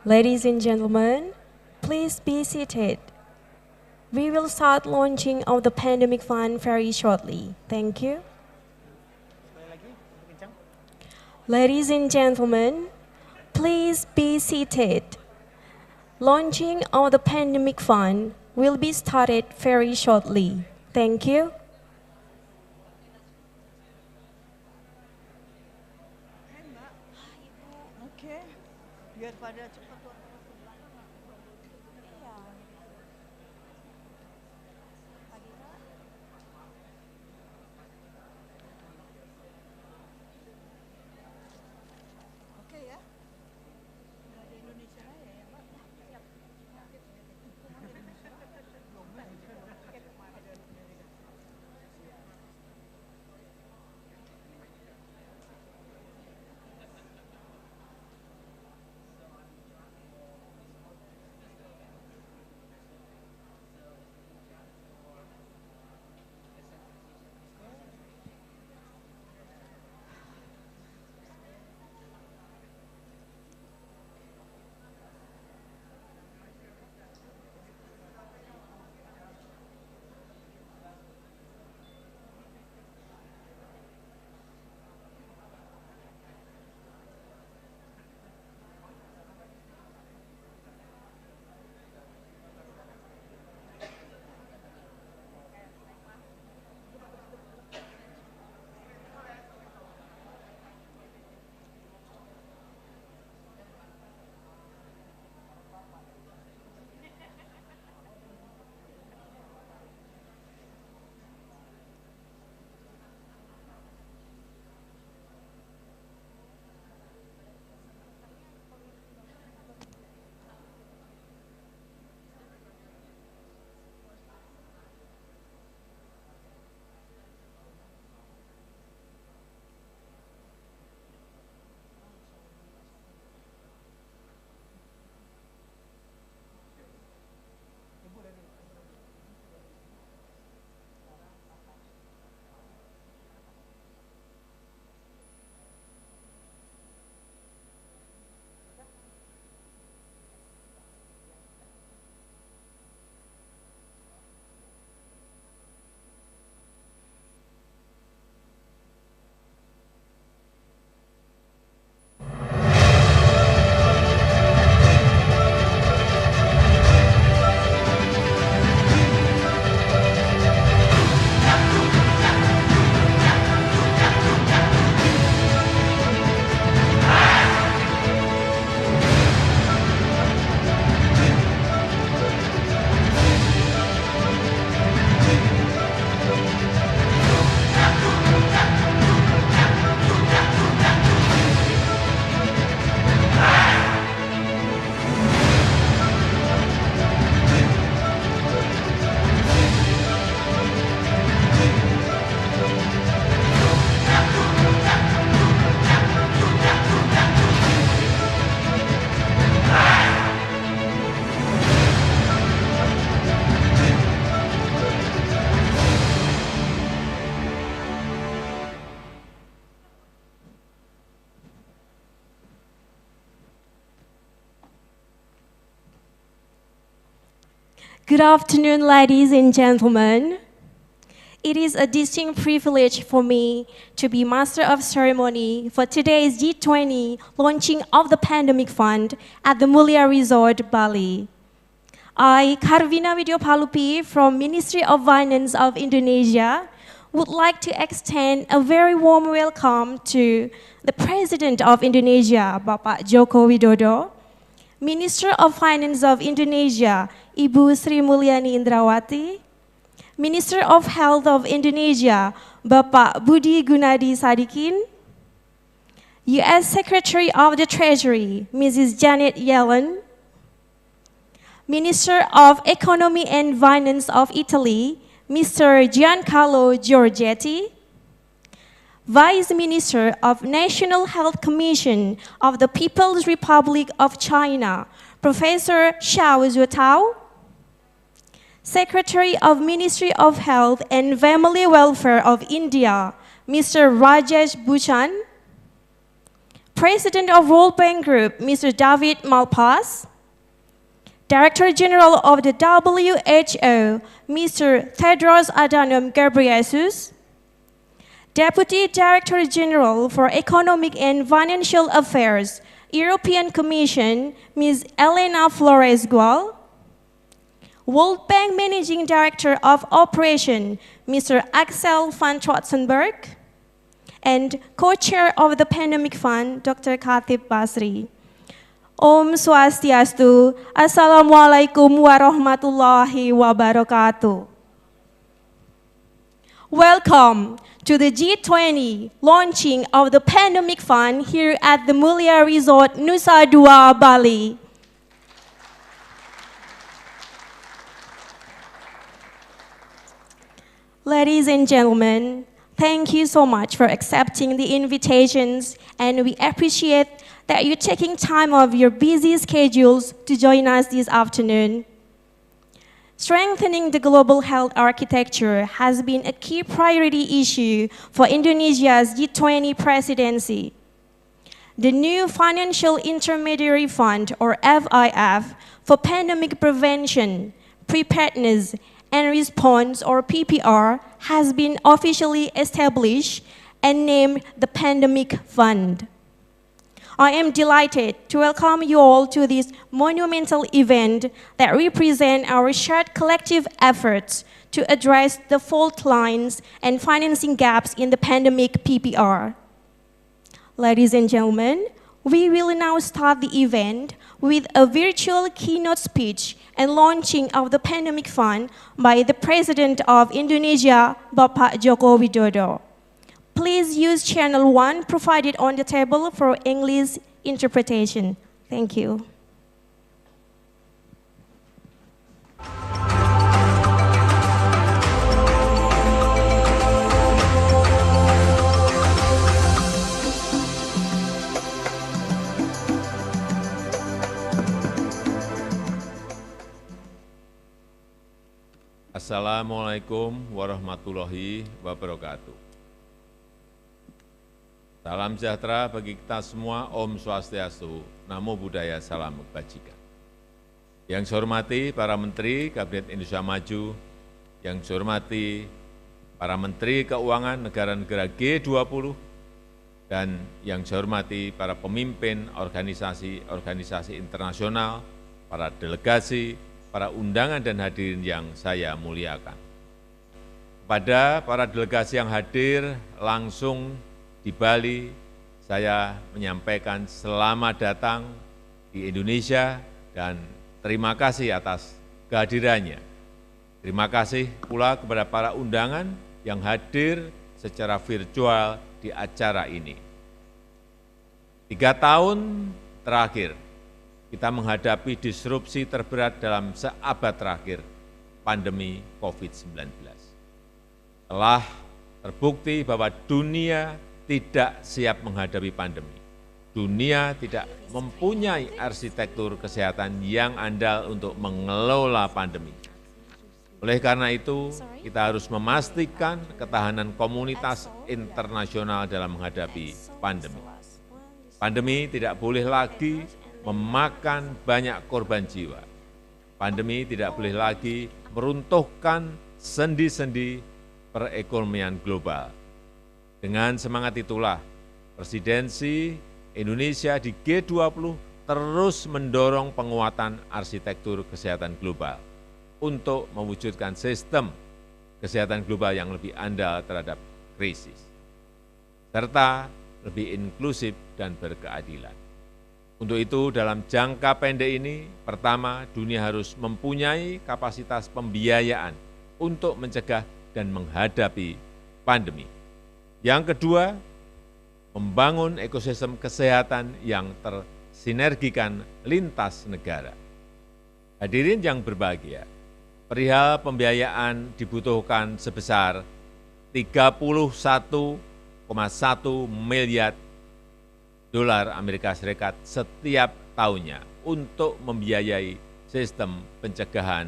Ladies and gentlemen, please be seated. We will start launching of the pandemic fund very shortly. Thank you. Ladies and gentlemen, please be seated. Launching of the pandemic fund will be started very shortly. Thank you. Oke, biar pada cepat waktu. Oke ya. Dari Indonesia ya, ya Pak. Siap. Good afternoon, ladies and gentlemen. It is a distinct privilege for me to be Master of Ceremony for today's G20 launching of the Pandemic Fund at the Mulia Resort, Bali. I, Karvina Widyopalupi from Ministry of Finance of Indonesia, would like to extend a very warm welcome to the President of Indonesia, Bapak Joko Widodo, Minister of Finance of Indonesia, Ibu Sri Mulyani Indrawati, Minister of Health of Indonesia, Bapak Budi Gunadi Sadikin, U.S. Secretary of the Treasury, Mrs. Janet Yellen, Minister of Economy and Finance of Italy, Mr. Giancarlo Giorgetti, Vice Minister of National Health Commission of the People's Republic of China, Professor Xiao Zuotao, Secretary of Ministry of Health and Family Welfare of India, Mr. Rajesh Bhushan, President of World Bank Group, Mr. David Malpass, Director General of the WHO, Mr. Tedros Adhanom Ghebreyesus, Deputy Director General for Economic and Financial Affairs, European Commission, Ms. Elena Flores-Gual, World Bank Managing Director of Operation, Mr. Axel van Trotsenberg, and Co-Chair of the Pandemic Fund, Dr. Khatib Basri. Om Swastiastu, Assalamualaikum warahmatullahi wabarakatuh. Welcome to the G20 launching of the Pandemic Fund here at the Mulia Resort, Nusa Dua, Bali. Ladies and gentlemen, thank you so much for accepting the invitations, and we appreciate that you're taking time of your busy schedules to join us this afternoon. Strengthening the global health architecture has been a key priority issue for Indonesia's G20 presidency. The new Financial Intermediary Fund, or FIF, for pandemic prevention, preparedness, and response, or PPR, has been officially established and named the Pandemic Fund. I am delighted to welcome you all to this monumental event that represents our shared collective efforts to address the fault lines and financing gaps in the pandemic PPR. Ladies and gentlemen, we will now start the event with a virtual keynote speech and launching of the Pandemic Fund by the President of Indonesia, Bapak Joko Widodo. Please use channel 1 provided on the table for English interpretation. Thank you. Assalamualaikum warahmatullahi wabarakatuh. Salam sejahtera bagi kita semua, Om Swastiastu, Namo Buddhaya, Salam Kebajikan. Yang saya hormati para Menteri Kabinet Indonesia Maju, yang saya hormati para Menteri Keuangan negara-negara G20, dan yang saya hormati para pemimpin organisasi-organisasi internasional, para delegasi, para undangan dan hadirin yang saya muliakan. Kepada para delegasi yang hadir langsung di Bali, saya menyampaikan selamat datang di Indonesia dan terima kasih atas kehadirannya. Terima kasih pula kepada para undangan yang hadir secara virtual di acara ini. 3 tahun terakhir, kita menghadapi disrupsi terberat dalam seabad terakhir, pandemi COVID-19. Telah terbukti bahwa dunia tidak siap menghadapi pandemi. Dunia tidak mempunyai arsitektur kesehatan yang andal untuk mengelola pandemi. Oleh karena itu, kita harus memastikan ketahanan komunitas internasional dalam menghadapi pandemi. Pandemi tidak boleh lagi memakan banyak korban jiwa. Pandemi tidak boleh lagi meruntuhkan sendi-sendi perekonomian global. Dengan semangat itulah, presidensi Indonesia di G20 terus mendorong penguatan arsitektur kesehatan global untuk mewujudkan sistem kesehatan global yang lebih andal terhadap krisis, serta lebih inklusif dan berkeadilan. Untuk itu, dalam jangka pendek ini, pertama, dunia harus mempunyai kapasitas pembiayaan untuk mencegah dan menghadapi pandemi. Yang kedua, membangun ekosistem kesehatan yang tersinergikan lintas negara. Hadirin yang berbahagia, perihal pembiayaan dibutuhkan sebesar 31,1 miliar dolar Amerika Serikat setiap tahunnya untuk membiayai sistem pencegahan,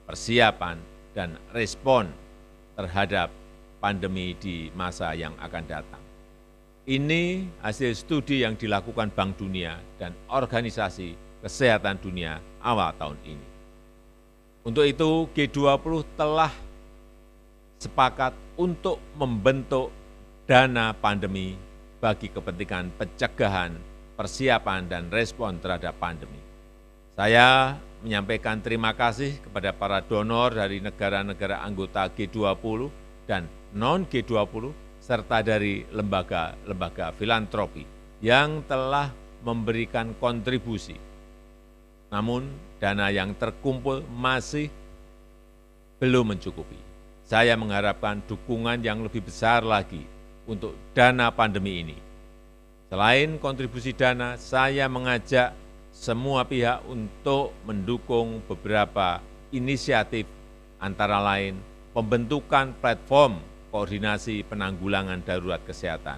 persiapan, dan respon terhadap pandemi di masa yang akan datang. Ini hasil studi yang dilakukan Bank Dunia dan Organisasi Kesehatan Dunia awal tahun ini. Untuk itu, G20 telah sepakat untuk membentuk dana pandemi bagi kepentingan pencegahan, persiapan, dan respon terhadap pandemi. Saya menyampaikan terima kasih kepada para donor dari negara-negara anggota G20 dan non-G20, serta dari lembaga-lembaga filantropi yang telah memberikan kontribusi. Namun, dana yang terkumpul masih belum mencukupi. Saya mengharapkan dukungan yang lebih besar lagi untuk dana pandemi ini. Selain kontribusi dana, saya mengajak semua pihak untuk mendukung beberapa inisiatif, antara lain pembentukan platform koordinasi penanggulangan darurat kesehatan,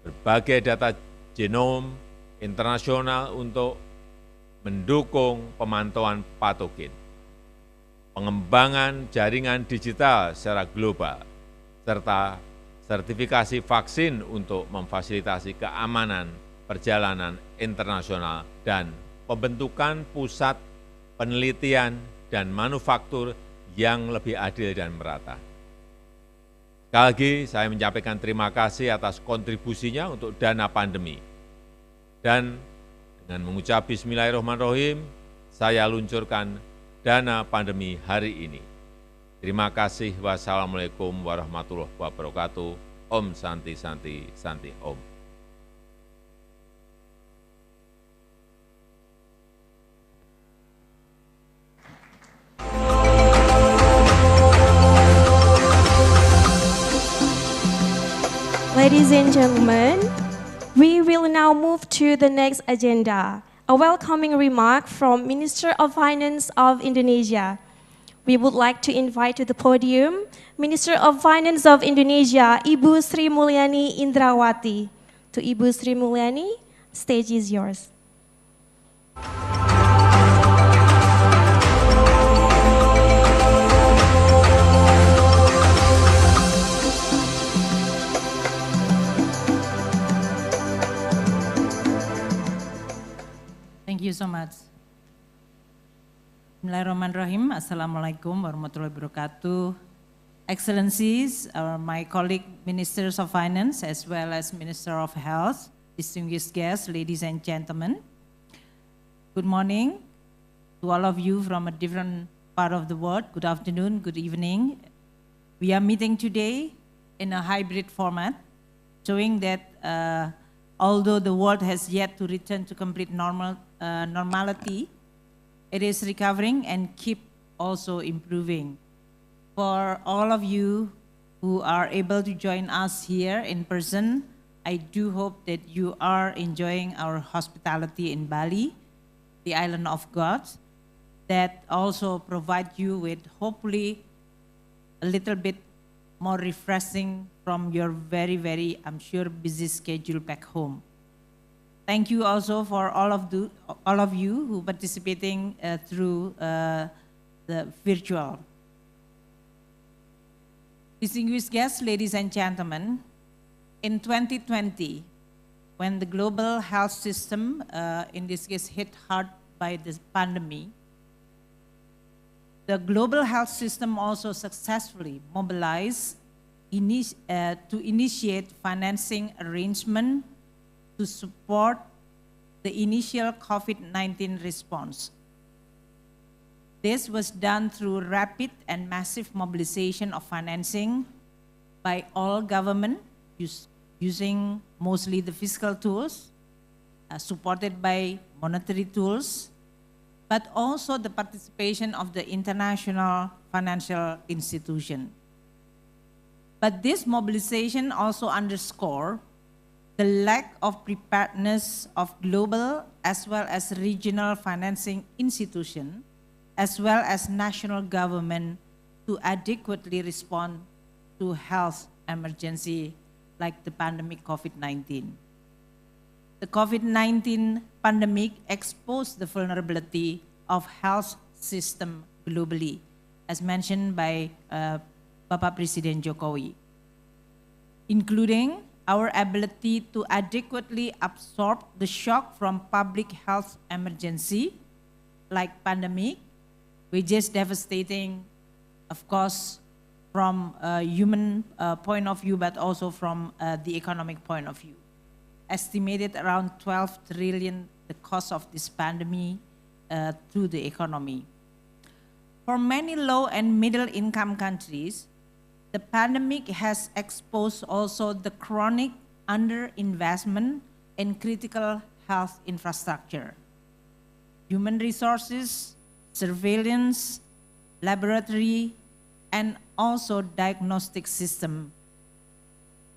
berbagai data genom internasional untuk mendukung pemantauan patogen, pengembangan jaringan digital secara global, serta sertifikasi vaksin untuk memfasilitasi keamanan perjalanan internasional dan pembentukan pusat penelitian dan manufaktur yang lebih adil dan merata. Sekali lagi, saya menyampaikan terima kasih atas kontribusinya untuk dana pandemi. Dan dengan mengucap Bismillahirrahmanirrahim, saya luncurkan dana pandemi hari ini. Terima kasih. Wassalamualaikum warahmatullahi wabarakatuh. Om Santi Santi Santi Om. Ladies and gentlemen, we will now move to the next agenda. A welcoming remark from Minister of Finance of Indonesia. We would like to invite to the podium Minister of Finance of Indonesia, Ibu Sri Mulyani Indrawati. To Ibu Sri Mulyani, stage is yours. Thank you so much. Bismillahirrahmanirrahim. Assalamualaikum warahmatullahi wabarakatuh. Excellencies, my colleague ministers of finance as well as Minister of Health, distinguished guests, ladies and gentlemen. Good morning to all of you from a different part of the world. Good afternoon, good evening. We are meeting today in a hybrid format, showing that although the world has yet to return to complete normality, it is recovering and keep also improving. For all of you who are able to join us here in person, I do hope that you are enjoying our hospitality in Bali, the island of God, that also provide you with hopefully a little bit more refreshing from your very, very, I'm sure, busy schedule back home. Thank you also for all of you who participating through the virtual. Distinguished guests, ladies and gentlemen, in 2020, when the global health system, in this case, hit hard by this pandemic, the global health system also successfully mobilized to initiate financing arrangement to support the initial COVID-19 response. This was done through rapid and massive mobilization of financing by all government using mostly the fiscal tools, supported by monetary tools, but also the participation of the international financial institution. But this mobilization also underscore the lack of preparedness of global as well as regional financing institutions, as well as national government to adequately respond to health emergency like the pandemic COVID-19. The COVID-19 pandemic exposed the vulnerability of health system globally, as mentioned by Bapak Presiden Jokowi, including our ability to adequately absorb the shock from public health emergency like pandemic, which is devastating, of course, from a human point of view, but also from the economic point of view. Estimated around 12 trillion the cost of this pandemic to the economy. For many low and middle income countries, the pandemic has exposed also the chronic underinvestment in critical health infrastructure, human resources, surveillance, laboratory, and also diagnostic system.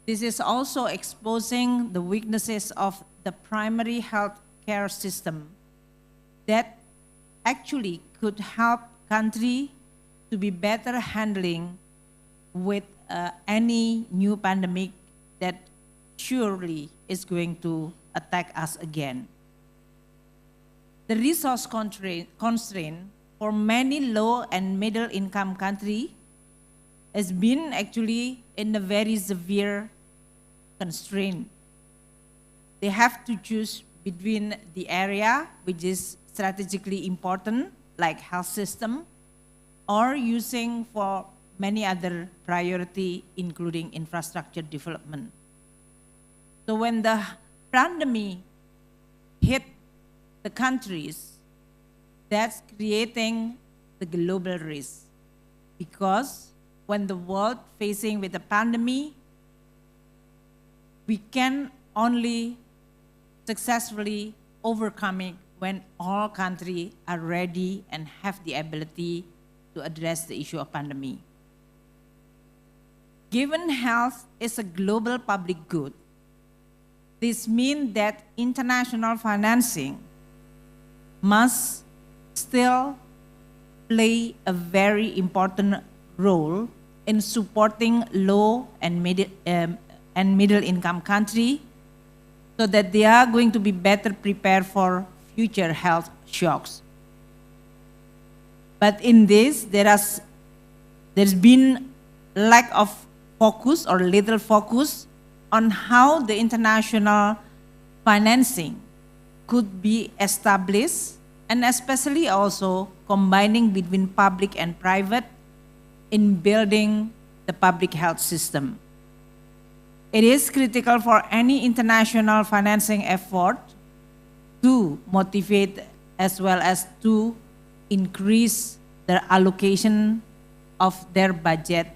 This is also exposing the weaknesses of the primary health care system that actually could help country to be better handling with any new pandemic that surely is going to attack us again. The resource constraint for many low and middle income countries has been actually in a very severe constraint. They have to choose between the area which is strategically important, like health system, or using for many other priority, including infrastructure development. So when the pandemic hit the countries, that's creating the global risk. Because when the world facing with the pandemic, we can only successfully overcome it when all countries are ready and have the ability to address the issue of pandemic. Given health is a global public good, this means that international financing must still play a very important role in supporting low and middle income countries so that they are going to be better prepared for future health shocks. But in this, there's been lack of focus or little focus on how the international financing could be established, and especially also combining between public and private in building the public health system. It is critical for any international financing effort to motivate as well as to increase the allocation of their budget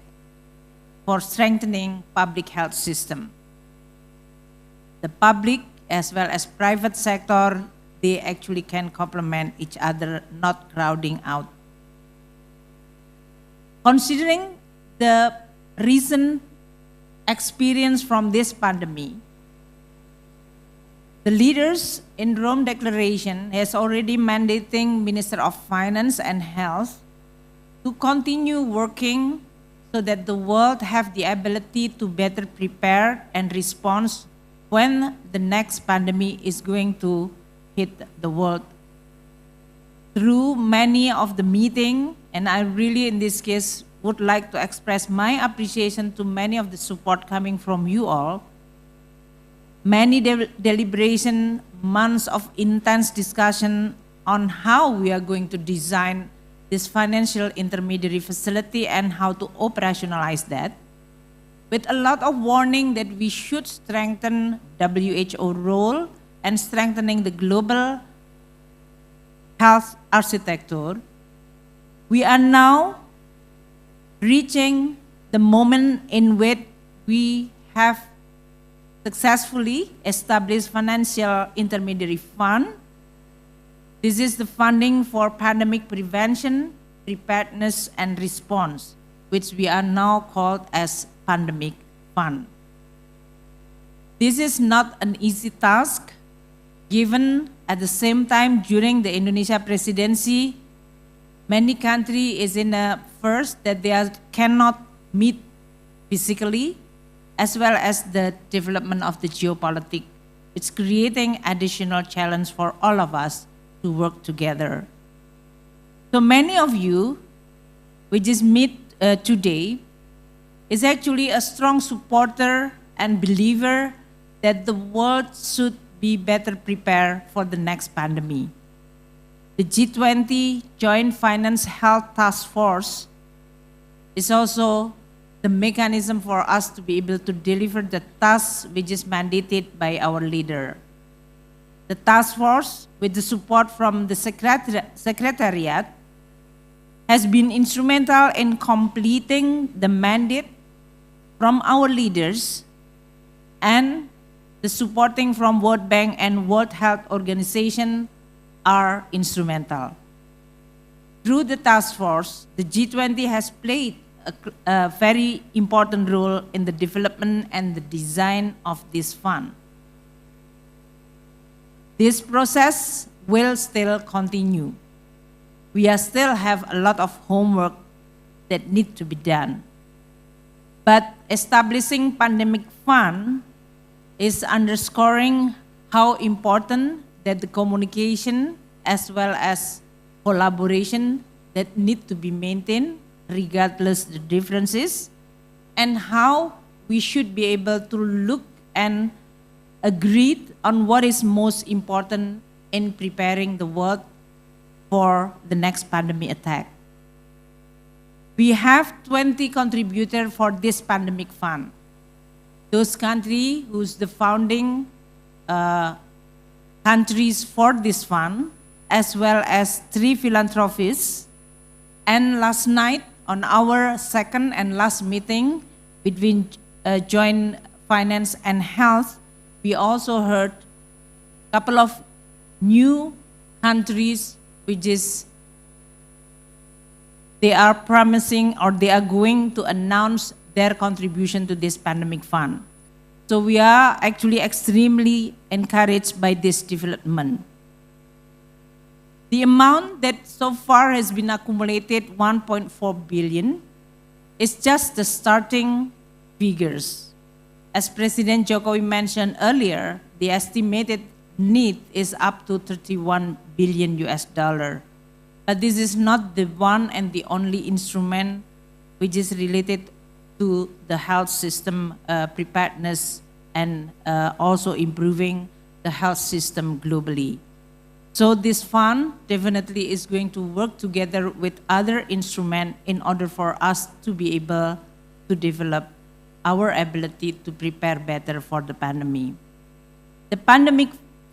for strengthening public health system. The public as well as private sector, they actually can complement each other, not crowding out. Considering the recent experience from this pandemic, the leaders in Rome Declaration has already mandating Minister of Finance and Health to continue working so that the world have the ability to better prepare and respond when the next pandemic is going to hit the world. Through many of the meetings, and I really in this case would like to express my appreciation to many of the support coming from you all, many deliberation, months of intense discussion on how we are going to design this financial intermediary facility and how to operationalize that, with a lot of warning that we should strengthen WHO role and strengthening the global health architecture. We are now reaching the moment in which we have successfully established financial intermediary fund. This is the funding for pandemic prevention, preparedness, and response, which we are now called as pandemic fund. This is not an easy task, given at the same time during the Indonesia presidency, many countries is in a first that they cannot meet physically, as well as the development of the geopolitics. It's creating additional challenge for all of us to work together. So many of you, we just meet today, is actually a strong supporter and believer that the world should be better prepared for the next pandemic. The G20 Joint Finance Health Task Force is also the mechanism for us to be able to deliver the task which is mandated by our leader. The task force, with the support from the Secretariat, has been instrumental in completing the mandate from our leaders, and the supporting from World Bank and World Health Organization are instrumental. Through the task force, the G20 has played a very important role in the development and the design of this fund. This process will still continue. We still have a lot of homework that need to be done. But establishing pandemic fund is underscoring how important that the communication as well as collaboration that need to be maintained regardless the differences, and how we should be able to look and agree on what is most important in preparing the world for the next pandemic attack. We have 20 contributors for this pandemic fund. Those countries who's the founding countries for this fund, as well as 3 philanthropists. And last night, on our second and last meeting between Joint Finance and Health, we also heard a couple of new countries which is they are promising or they are going to announce their contribution to this pandemic fund. So we are actually extremely encouraged by this development. The amount that so far has been accumulated, 1.4 billion, is just the starting figures. As President Jokowi mentioned earlier, the estimated need is up to 31 billion US dollar. But this is not the one and the only instrument which is related to the health system preparedness and also improving the health system globally. So this fund definitely is going to work together with other instruments in order for us to be able to develop our ability to prepare better for the pandemic. The pandemic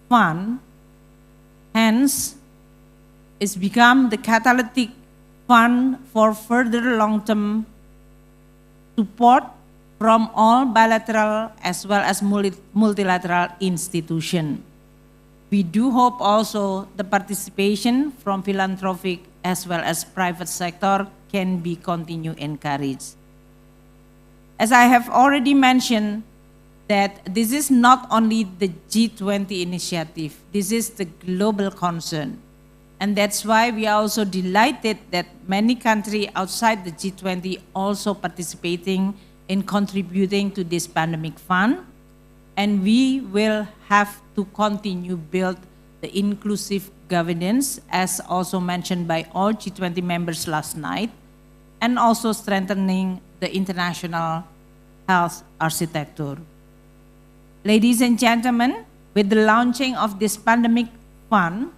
fund, hence, is become the catalytic fund for further long-term support from all bilateral as well as multilateral institutions. We do hope also the participation from philanthropic as well as private sector can be continued encouraged. As I have already mentioned, that this is not only the G20 initiative, this is the global concern. And that's why we are also delighted that many countries outside the G20 also participating in contributing to this pandemic fund. And we will have to continue build the inclusive governance, as also mentioned by all G20 members last night, and also strengthening the international health architecture. Ladies and gentlemen, with the launching of this pandemic fund,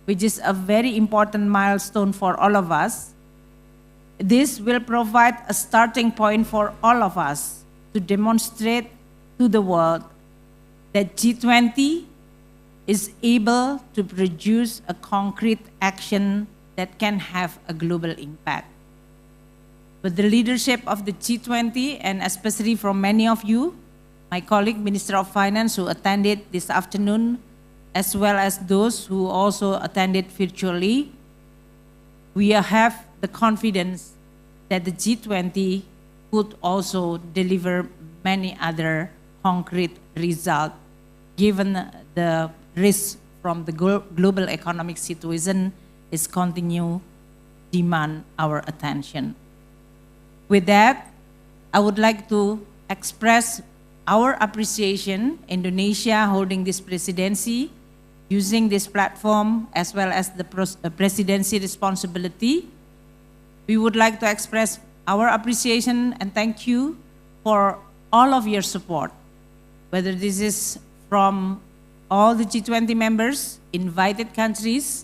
which is a very important milestone for all of us, this will provide a starting point for all of us to demonstrate to the world that G20 is able to produce a concrete action that can have a global impact. With the leadership of the G20, and especially from many of you, my colleague, Minister of Finance, who attended this afternoon, as well as those who also attended virtually, we have the confidence that the G20 could also deliver many other concrete results, given the risk from the global economic situation is continue demand our attention. With that, I would like to express our appreciation, Indonesia holding this presidency, using this platform as well as the presidency responsibility. We would like to express our appreciation and thank you for all of your support whether this is from all the G20 members, invited countries,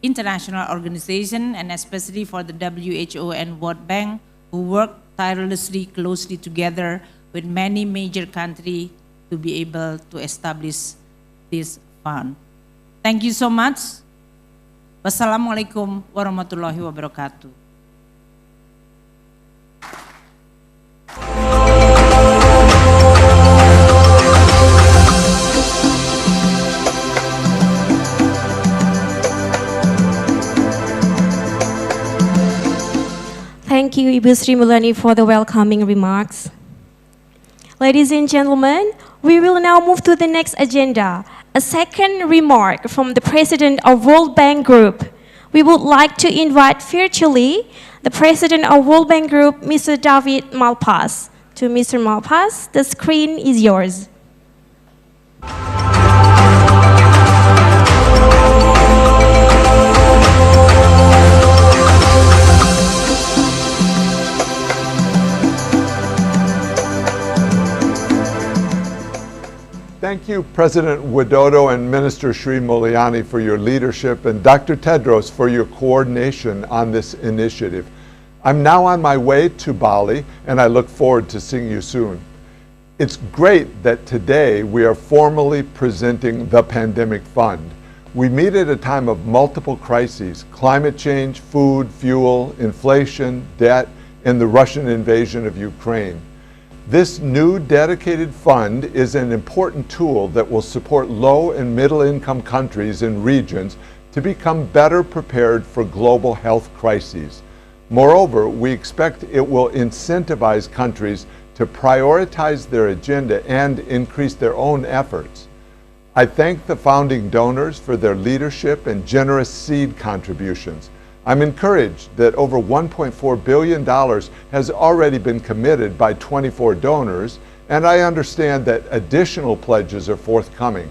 international organizations, and especially for the WHO and World Bank, who work tirelessly closely together with many major countries to be able to establish this fund. Thank you so much. Wassalamualaikum warahmatullahi wabarakatuh. Thank you, Ibu Sri Mulyani, for the welcoming remarks. Ladies and gentlemen, we will now move to the next agenda. A second remark from the President of World Bank Group. We would like to invite virtually the President of World Bank Group, Mr. David Malpass. To Mr. Malpass, the screen is yours. Thank you, President Widodo and Minister Sri Mulyani, for your leadership, and Dr. Tedros for your coordination on this initiative. I'm now on my way to Bali, and I look forward to seeing you soon. It's great that today we are formally presenting the Pandemic Fund. We meet at a time of multiple crises: climate change, food, fuel, inflation, debt, and the Russian invasion of Ukraine. This new dedicated fund is an important tool that will support low and middle income countries and regions to become better prepared for global health crises. Moreover, we expect it will incentivize countries to prioritize their agenda and increase their own efforts. I thank the founding donors for their leadership and generous seed contributions. I'm encouraged that over $1.4 billion has already been committed by 24 donors, and I understand that additional pledges are forthcoming.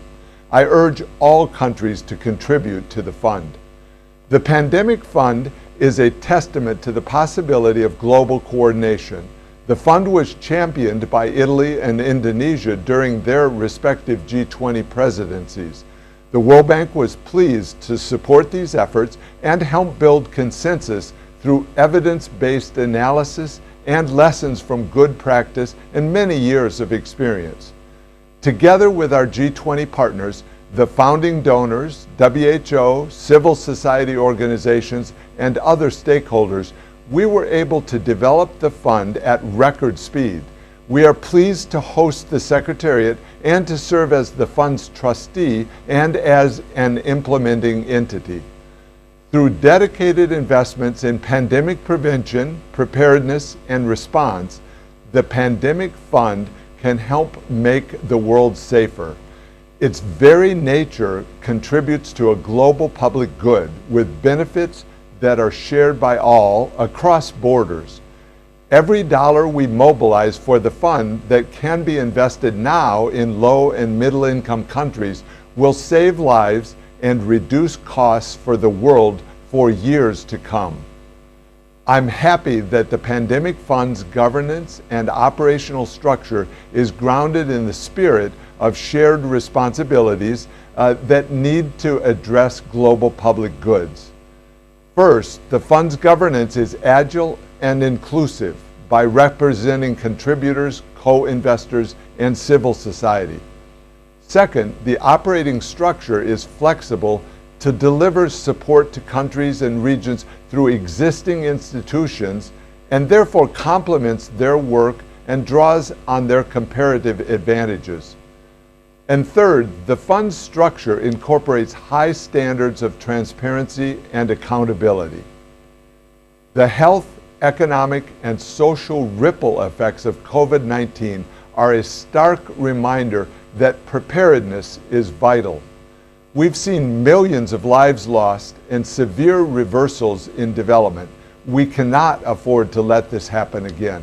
I urge all countries to contribute to the fund. The Pandemic Fund is a testament to the possibility of global coordination. The fund was championed by Italy and Indonesia during their respective G20 presidencies. The World Bank was pleased to support these efforts and help build consensus through evidence-based analysis and lessons from good practice and many years of experience. Together with our G20 partners, the founding donors, WHO, civil society organizations, and other stakeholders, we were able to develop the fund at record speed. We are pleased to host the Secretariat and to serve as the fund's trustee and as an implementing entity. Through dedicated investments in pandemic prevention, preparedness, and response, the Pandemic Fund can help make the world safer. Its very nature contributes to a global public good with benefits that are shared by all across borders. Every dollar we mobilize for the fund that can be invested now in low and middle income countries will save lives and reduce costs for the world for years to come. I'm happy that the Pandemic Fund's governance and operational structure is grounded in the spirit of shared responsibilities that need to address global public goods. First, the fund's governance is agile and inclusive by representing contributors, co-investors, and civil society. Second, the operating structure is flexible to deliver support to countries and regions through existing institutions and therefore complements their work and draws on their comparative advantages. And third, the fund's structure incorporates high standards of transparency and accountability. The health, economic, and social ripple effects of COVID-19 are a stark reminder that preparedness is vital. We've seen millions of lives lost and severe reversals in development. We cannot afford to let this happen again.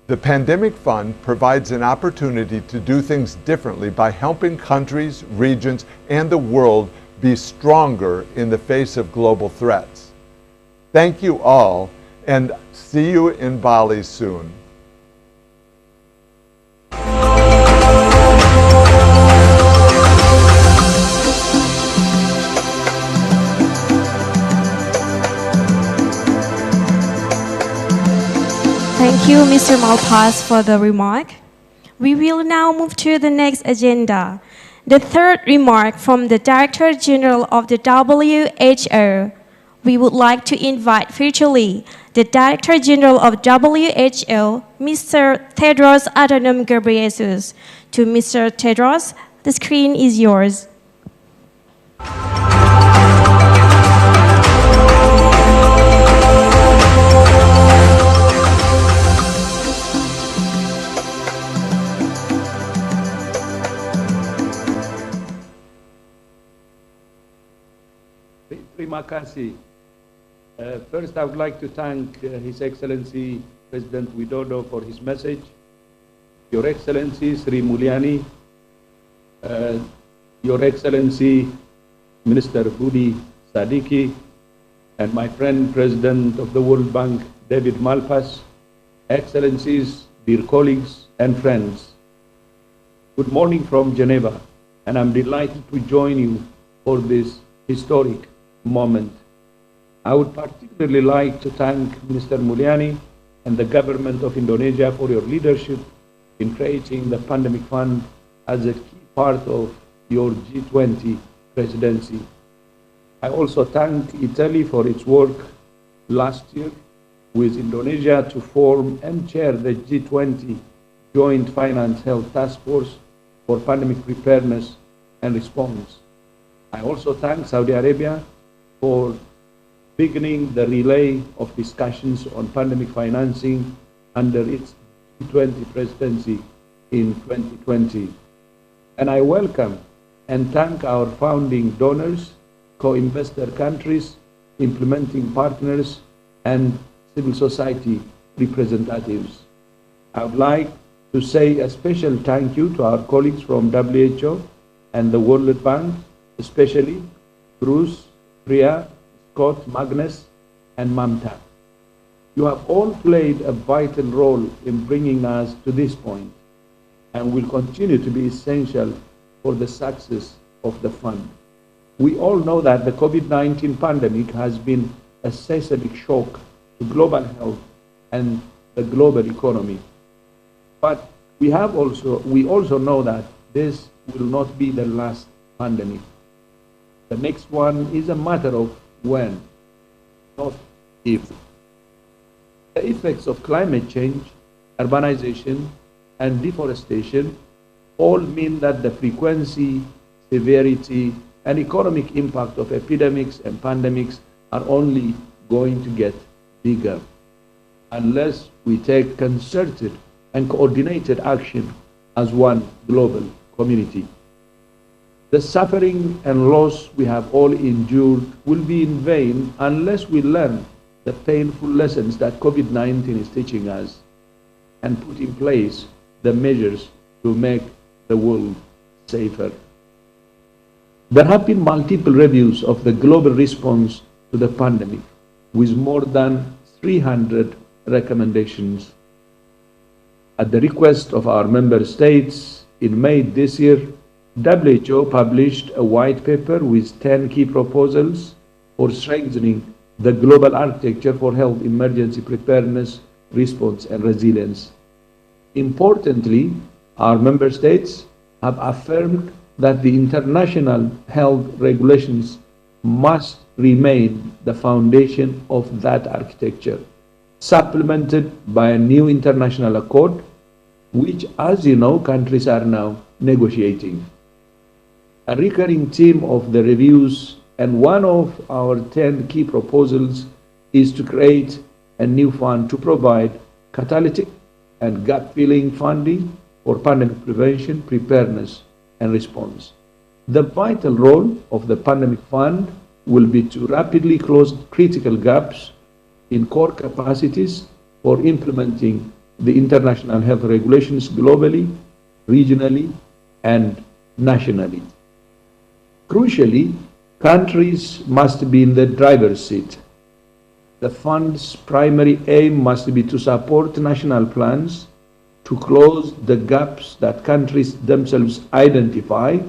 The Pandemic Fund provides an opportunity to do things differently by helping countries, regions, and the world be stronger in the face of global threats. Thank you all, and see you in Bali soon. Thank you, Mr. Malpass, for the remark. We will now move to the next agenda. The third remark from the Director General of the WHO. We would like to invite virtually the Director General of WHO, Mr. Tedros Adhanom Ghebreyesus. To Mr. Tedros, the screen is yours. Terima kasih. First, I would like to thank His Excellency President Widodo for his message. Your Excellency Sri Mulyani, Your Excellency Minister Budi Sadiki, and my friend President of the World Bank, David Malpass, Excellencies, dear colleagues and friends. Good morning from Geneva, and I'm delighted to join you for this historic moment. I would particularly like to thank Minister Mulyani and the government of Indonesia for your leadership in creating the Pandemic Fund as a key part of your G20 presidency. I also thank Italy for its work last year with Indonesia to form and chair the G20 Joint Finance Health Task Force for Pandemic Preparedness and Response. I also thank Saudi Arabia for beginning the relay of discussions on pandemic financing under its G20 presidency in 2020. And I welcome and thank our founding donors, co-investor countries, implementing partners, and civil society representatives. I would like to say a special thank you to our colleagues from WHO and the World Bank, especially Bruce, Priya, Scott, Magnus, and Mamta. You have all played a vital role in bringing us to this point and will continue to be essential for the success of the fund. We all know that the COVID-19 pandemic has been a seismic shock to global health and the global economy. But we also know that this will not be the last pandemic. The next one is a matter of when, not if. The effects of climate change, urbanization, and deforestation all mean that the frequency, severity, and economic impact of epidemics and pandemics are only going to get bigger unless we take concerted and coordinated action as one global community. The suffering and loss we have all endured will be in vain unless we learn the painful lessons that COVID-19 is teaching us and put in place the measures to make the world safer. There have been multiple reviews of the global response to the pandemic with more than 300 recommendations. At the request of our member states, in May this year, WHO published a white paper with 10 key proposals for strengthening the global architecture for health emergency preparedness, response, and resilience. Importantly, our member states have affirmed that the international health regulations must remain the foundation of that architecture, supplemented by a new international accord, which, as you know, countries are now negotiating. A recurring theme of the reviews and one of our 10 key proposals is to create a new fund to provide catalytic and gap-filling funding for pandemic prevention, preparedness, and response. The vital role of the Pandemic Fund will be to rapidly close critical gaps in core capacities for implementing the international health regulations globally, regionally, and nationally. Crucially, countries must be in the driver's seat. The fund's primary aim must be to support national plans to close the gaps that countries themselves identify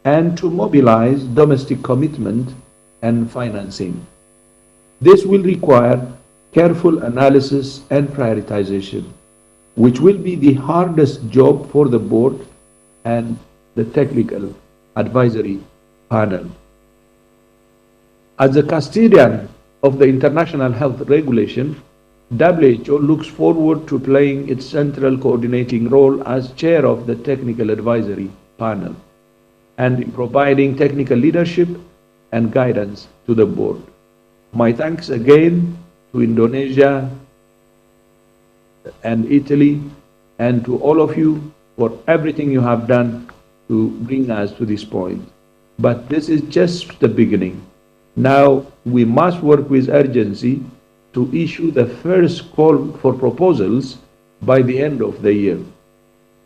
and to mobilize domestic commitment and financing. This will require careful analysis and prioritization. which will be the hardest job for the board and the technical advisory panel. As a custodian of the international health regulation, WHO looks forward to playing its central coordinating role as chair of the technical advisory panel and in providing technical leadership and guidance to the board. My thanks again to Indonesia and Italy and to all of you for everything you have done to bring us to this point. But this is just the beginning. Now we must work with urgency to issue the first call for proposals by the end of the year,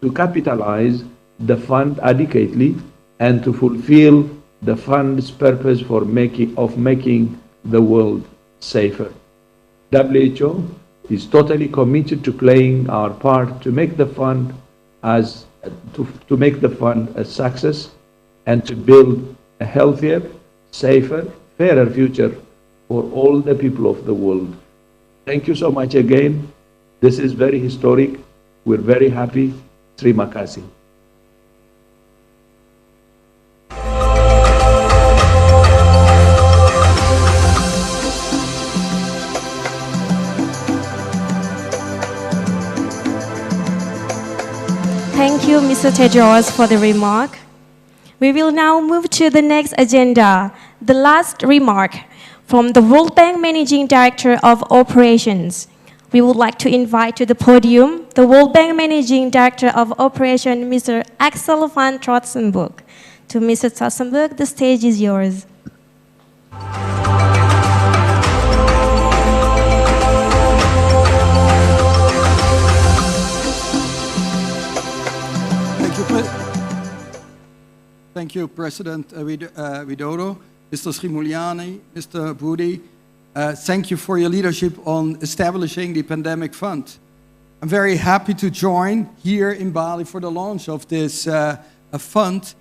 to capitalize the fund adequately and to fulfill the fund's purpose for making the world safer. WHO is totally committed to playing our part to make the fund to make the fund a success and to build a healthier, safer, fairer future for all the people of the world. Thank you so much again. This is very historic. We're very happy. Terima kasih. Thank you, Mr. Tedros, for the remark. We will now move to the next agenda, the last remark from the World Bank Managing Director of Operations. We would like to invite to the podium the World Bank Managing Director of Operations, Mr. Axel van Trotsenburg. To Mr. Trotsenburg, the stage is yours. Thank you, President Widodo, Mr. Srimuliani, Mr. Budi. Thank you for your leadership on establishing the Pandemic Fund. I'm very happy to join here in Bali for the launch of this fund,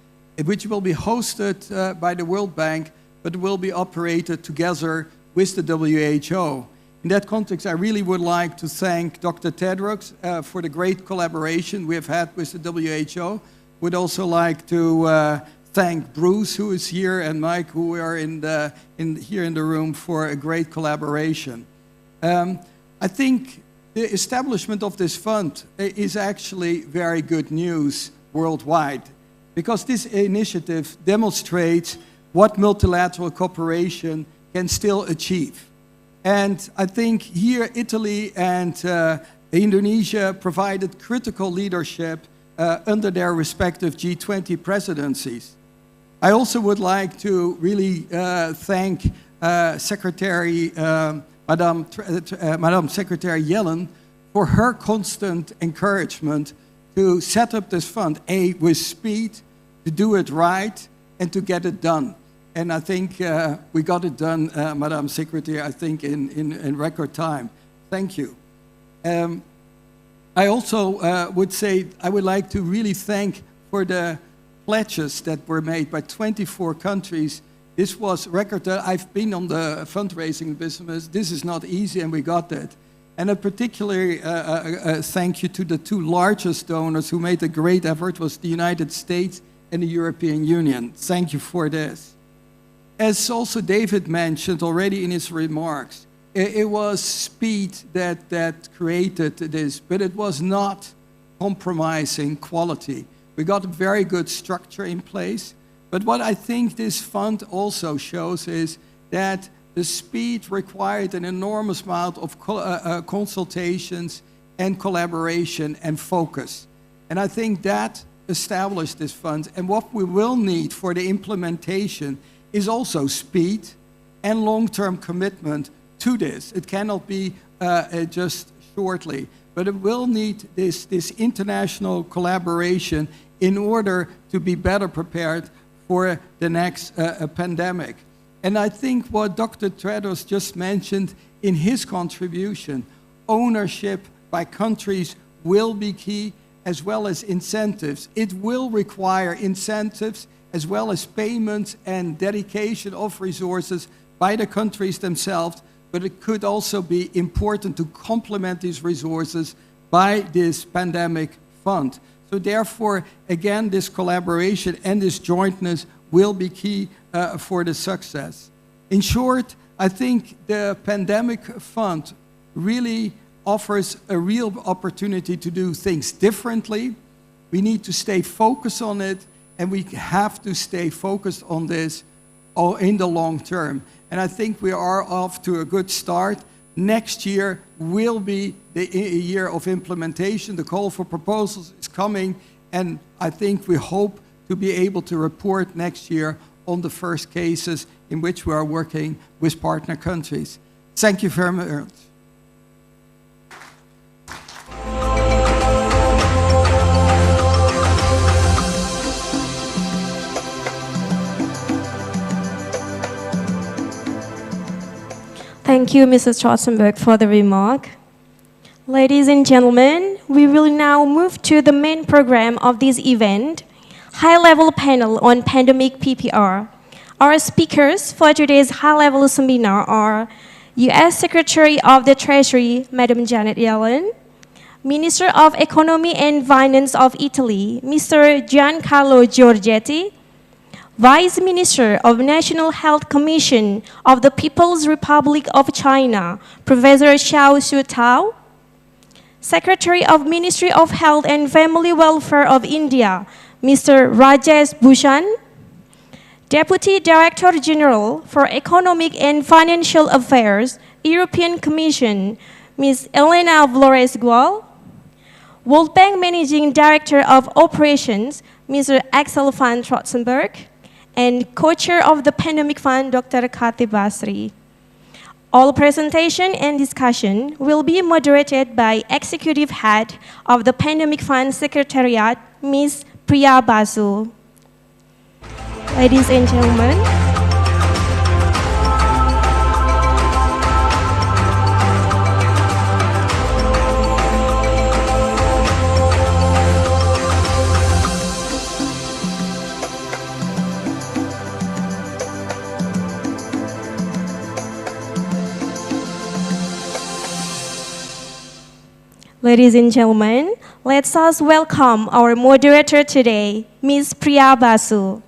which will be hosted by the World Bank, but will be operated together with the WHO. In that context, I really would like to thank Dr. Tedros for the great collaboration we have had with the WHO. Would also like to thank Bruce, who is here, and Mike, who are here in the room, for a great collaboration. I think the establishment of this fund is actually very good news worldwide, because this initiative demonstrates what multilateral cooperation can still achieve. And I think here Italy and Indonesia provided critical leadership under their respective G20 presidencies. I also would like to really thank Madam Secretary Yellen for her constant encouragement to set up this fund, with speed, to do it right, and to get it done. And I think we got it done, Madam Secretary, I think in record time. Thank you. I also would say I would like to really thank for the pledges that were made by 24 countries. This was record. I've been on the fundraising business. This is not easy, and we got that. And a particular thank you to the two largest donors who made a great effort, was the United States and the European Union. Thank you for this. As also David mentioned already in his remarks, it was speed that created this, but it was not compromising quality. We got a very good structure in place, but what I think this fund also shows is that the speed required an enormous amount of consultations and collaboration and focus. And I think that established this fund. And what we will need for the implementation is also speed and long-term commitment to this. It cannot be just shortly, but it will need this international collaboration in order to be better prepared for the next pandemic. And I think what Dr. Tedros just mentioned in his contribution, ownership by countries will be key, as well as incentives. It will require incentives as well as payments and dedication of resources by the countries themselves, but it could also be important to complement these resources by this pandemic fund. So therefore, again, this collaboration and this jointness will be key for the success. In short, I think the pandemic fund really offers a real opportunity to do things differently. We need to stay focused on it, and we have to stay focused on this in the long term. And I think we are off to a good start. Next year will be the year of implementation. The call for proposals is coming, and I think we hope to be able to report next year on the first cases in which we are working with partner countries. Thank you very much. Thank you, Mrs. Schwarzenberg, for the remark. Ladies and gentlemen, we will now move to the main program of this event, high-level panel on pandemic PPR. Our speakers for today's high-level seminar are U.S. Secretary of the Treasury, Madam Janet Yellen, Minister of Economy and Finance of Italy, Mr. Giancarlo Giorgetti, Vice Minister of National Health Commission of the People's Republic of China, Professor Xiao Shu-tao, Secretary of Ministry of Health and Family Welfare of India, Mr. Rajesh Bhushan, Deputy Director General for Economic and Financial Affairs, European Commission, Ms. Elena Flores-Gual, World Bank Managing Director of Operations, Mr. Axel van Trotzenberg, and co-chair of the Pandemic Fund, Dr. Khatib Basri. All presentation and discussion will be moderated by Executive Head of the Pandemic Fund Secretariat, Ms. Priya Basu. Ladies and gentlemen, Ladies and gentlemen, let us welcome our moderator today, Ms. Priya Basu.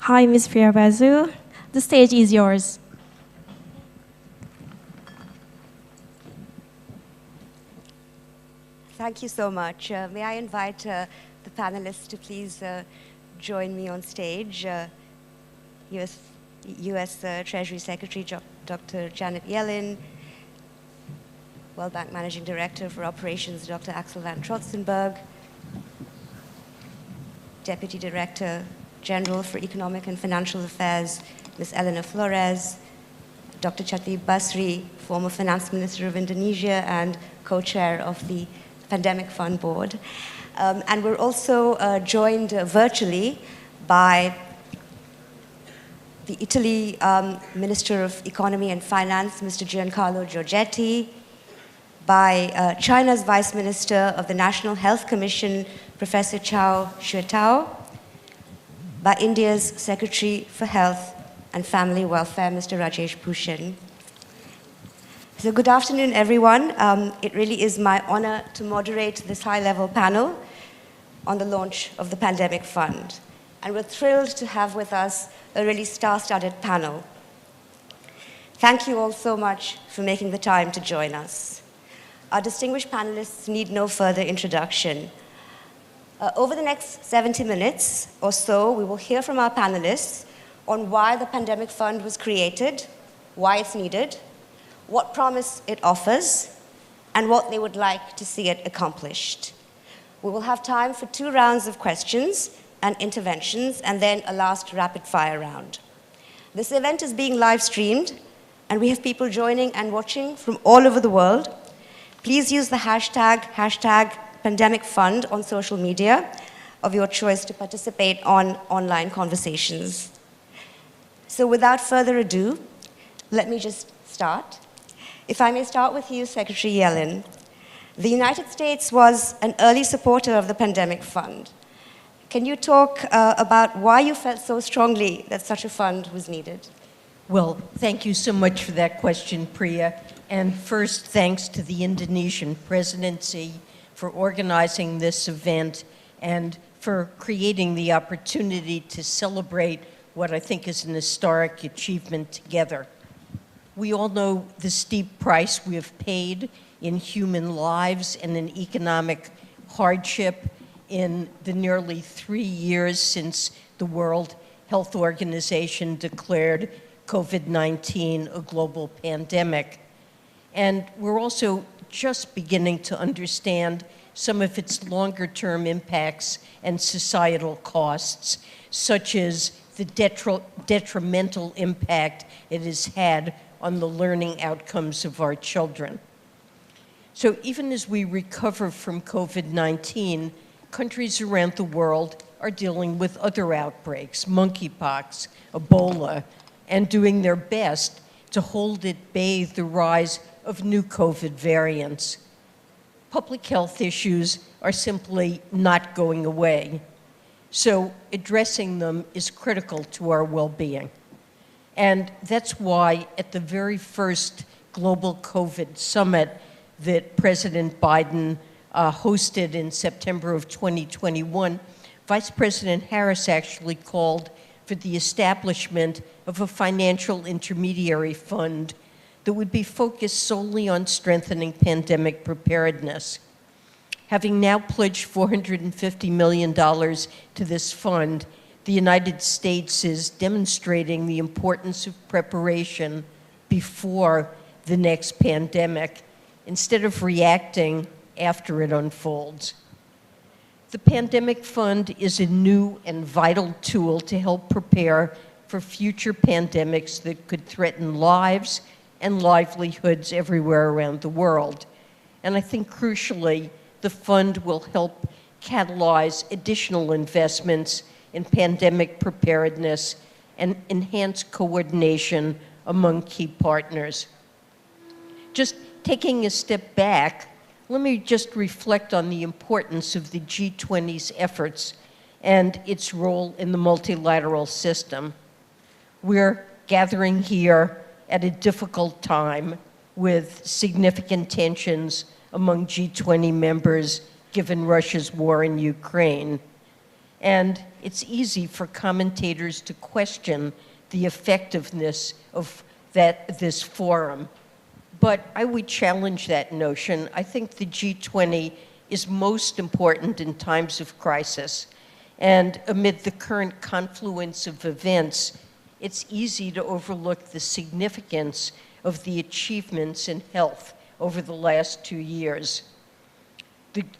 Hi, Ms. Priya Basu. The stage is yours. Thank you so much. May I invite the panelists to please join me on stage. U.S. Treasury Secretary Dr. Janet Yellen, World Bank Managing Director for Operations Dr. Axel van Trotzenberg, Deputy Director General for Economic and Financial Affairs, Ms. Elena Flores, Dr. Khatib Basri, former Finance Minister of Indonesia and co-chair of the Pandemic Fund Board. And we're also joined virtually by the Italy Minister of Economy and Finance, Mr. Giancarlo Giorgetti, by China's Vice Minister of the National Health Commission, Professor Xiao Shu-tao, by India's Secretary for Health and Family Welfare, Mr. Rajesh Bhushan. So good afternoon, everyone. It really is my honor to moderate this high-level panel on the launch of the Pandemic Fund. And we're thrilled to have with us a really star-studded panel. Thank you all so much for making the time to join us. Our distinguished panelists need no further introduction. Over the next 70 minutes or so, we will hear from our panelists on why the Pandemic Fund was created, why it's needed, what promise it offers, and what they would like to see it accomplished. We will have time for 2 rounds of questions and interventions, and then a last rapid-fire round. This event is being live-streamed, and we have people joining and watching from all over the world. Please use the hashtag #PandemicFund on social media of your choice to participate on online conversations. So without further ado, let me just start. If I may start with you, Secretary Yellen. The United States was an early supporter of the Pandemic Fund. Can you talk about why you felt so strongly that such a fund was needed? Well, thank you so much for that question, Priya. And first, thanks to the Indonesian presidency for organizing this event and for creating the opportunity to celebrate what I think is an historic achievement together. We all know the steep price we have paid in human lives and in economic hardship in the nearly 3 years since the World Health Organization declared COVID-19 a global pandemic. And we're also just beginning to understand some of its longer-term impacts and societal costs, such as the detrimental impact it has had on the learning outcomes of our children. So even as we recover from COVID-19, countries around the world are dealing with other outbreaks, monkeypox, Ebola, and doing their best to hold at bay the rise of new COVID variants. Public health issues are simply not going away, so addressing them is critical to our well-being. And that's why at the very first global COVID summit that President Biden hosted in September of 2021, Vice President Harris actually called for the establishment of a financial intermediary fund that would be focused solely on strengthening pandemic preparedness. Having now pledged $450 million to this fund, the United States is demonstrating the importance of preparation before the next pandemic, instead of reacting after it unfolds. The Pandemic Fund is a new and vital tool to help prepare for future pandemics that could threaten lives and livelihoods everywhere around the world. And I think crucially, the fund will help catalyze additional investments in pandemic preparedness and enhance coordination among key partners. Just taking a step back, let me just reflect on the importance of the G20's efforts and its role in the multilateral system. We're gathering here at a difficult time with significant tensions among G20 members given Russia's war in Ukraine. And it's easy for commentators to question the effectiveness of this forum. But I would challenge that notion. I think the G20 is most important in times of crisis. And amid the current confluence of events, it's easy to overlook the significance of the achievements in health over the last 2 years.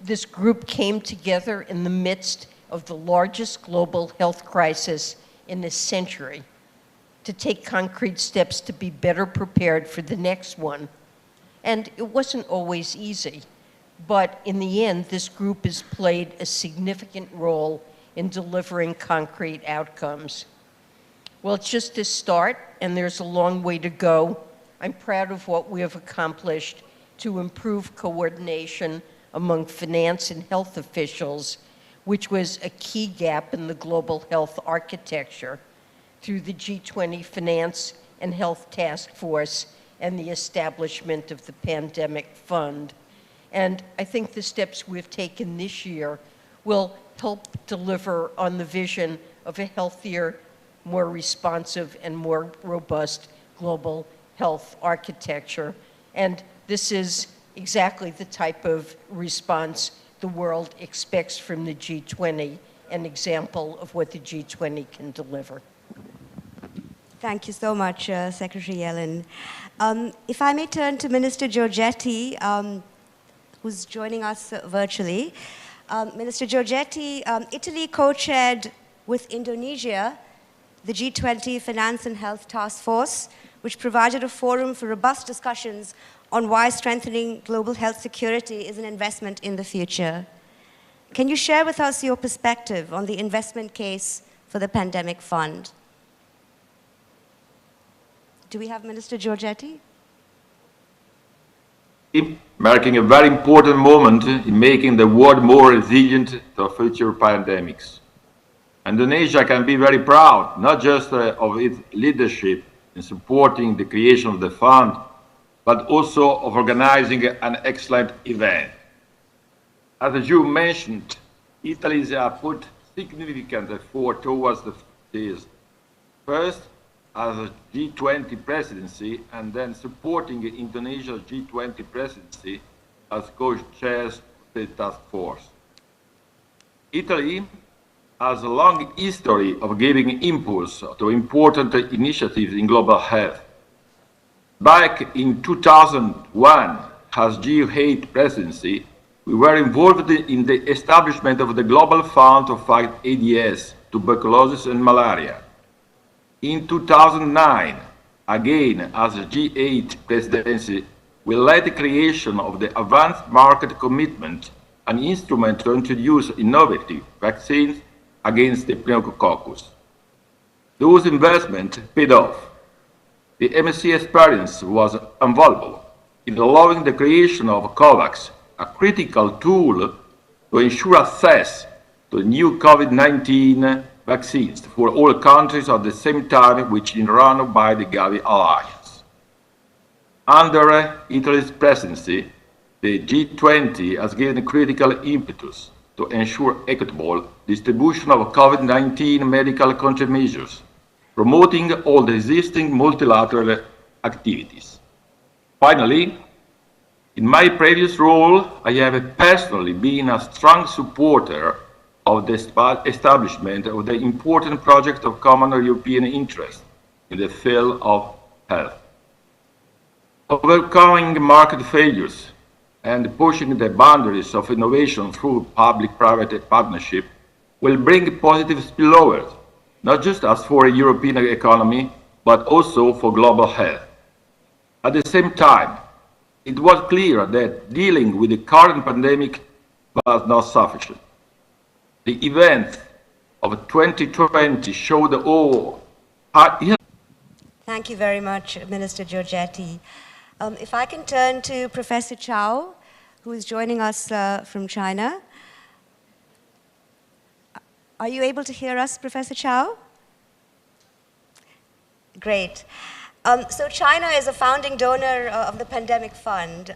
This group came together in the midst of the largest global health crisis in a century to take concrete steps to be better prepared for the next one. And it wasn't always easy, but in the end, this group has played a significant role in delivering concrete outcomes. Well, it's just a start, and there's a long way to go. I'm proud of what we have accomplished to improve coordination among finance and health officials, which was a key gap in the global health architecture, through the G20 Finance and Health Task Force and the establishment of the Pandemic Fund. And I think the steps we've taken this year will help deliver on the vision of a healthier, more responsive, and more robust global health architecture. And this is exactly the type of response the world expects from the G20, an example of what the G20 can deliver. Thank you so much, Secretary Yellen. If I may turn to Minister Giorgetti, who's joining us virtually. Minister Giorgetti, Italy co-chaired with Indonesia the G20 Finance and Health Task Force, which provided a forum for robust discussions on why strengthening global health security is an investment in the future. Can you share with us your perspective on the investment case for the Pandemic Fund? Do we have Minister Giorgetti? Marking a very important moment in making the world more resilient to future pandemics. Indonesia can be very proud, not just of its leadership, in supporting the creation of the fund, but also of organizing an excellent event. As you mentioned, Italy has put significant effort towards this. First, as a G20 presidency, and then supporting Indonesia's G20 presidency as co-chairs of the task force. Italy has a long history of giving impulse to important initiatives in global health. Back in 2001, as G8 presidency, we were involved in the establishment of the Global Fund to fight AIDS, tuberculosis, and malaria. In 2009, again as a G8 presidency, we led the creation of the Advanced Market Commitment, an instrument to introduce innovative vaccines against the pneumococcus. Those investments paid off. The MSC experience was invaluable in allowing the creation of COVAX, a critical tool to ensure access to new COVID-19 vaccines for all countries at the same time, which is run by the Gavi Alliance. Under Italy's presidency, the G20 has given critical impetus to ensure equitable distribution of COVID-19 medical countermeasures, promoting all the existing multilateral activities. Finally, in my previous role, I have personally been a strong supporter of the establishment of the important project of common European interest in the field of health. Overcoming market failures and pushing the boundaries of innovation through public-private partnership will bring positive spillovers, not just as for a European economy, but also for global health. At the same time, it was clear that dealing with the current pandemic was not sufficient. The events of 2020 showed all. Thank you very much, Minister Giorgetti. If I can turn to Professor Chow, who is joining us from China. Are you able to hear us, Professor Chow? Great. So China is a founding donor of the Pandemic Fund.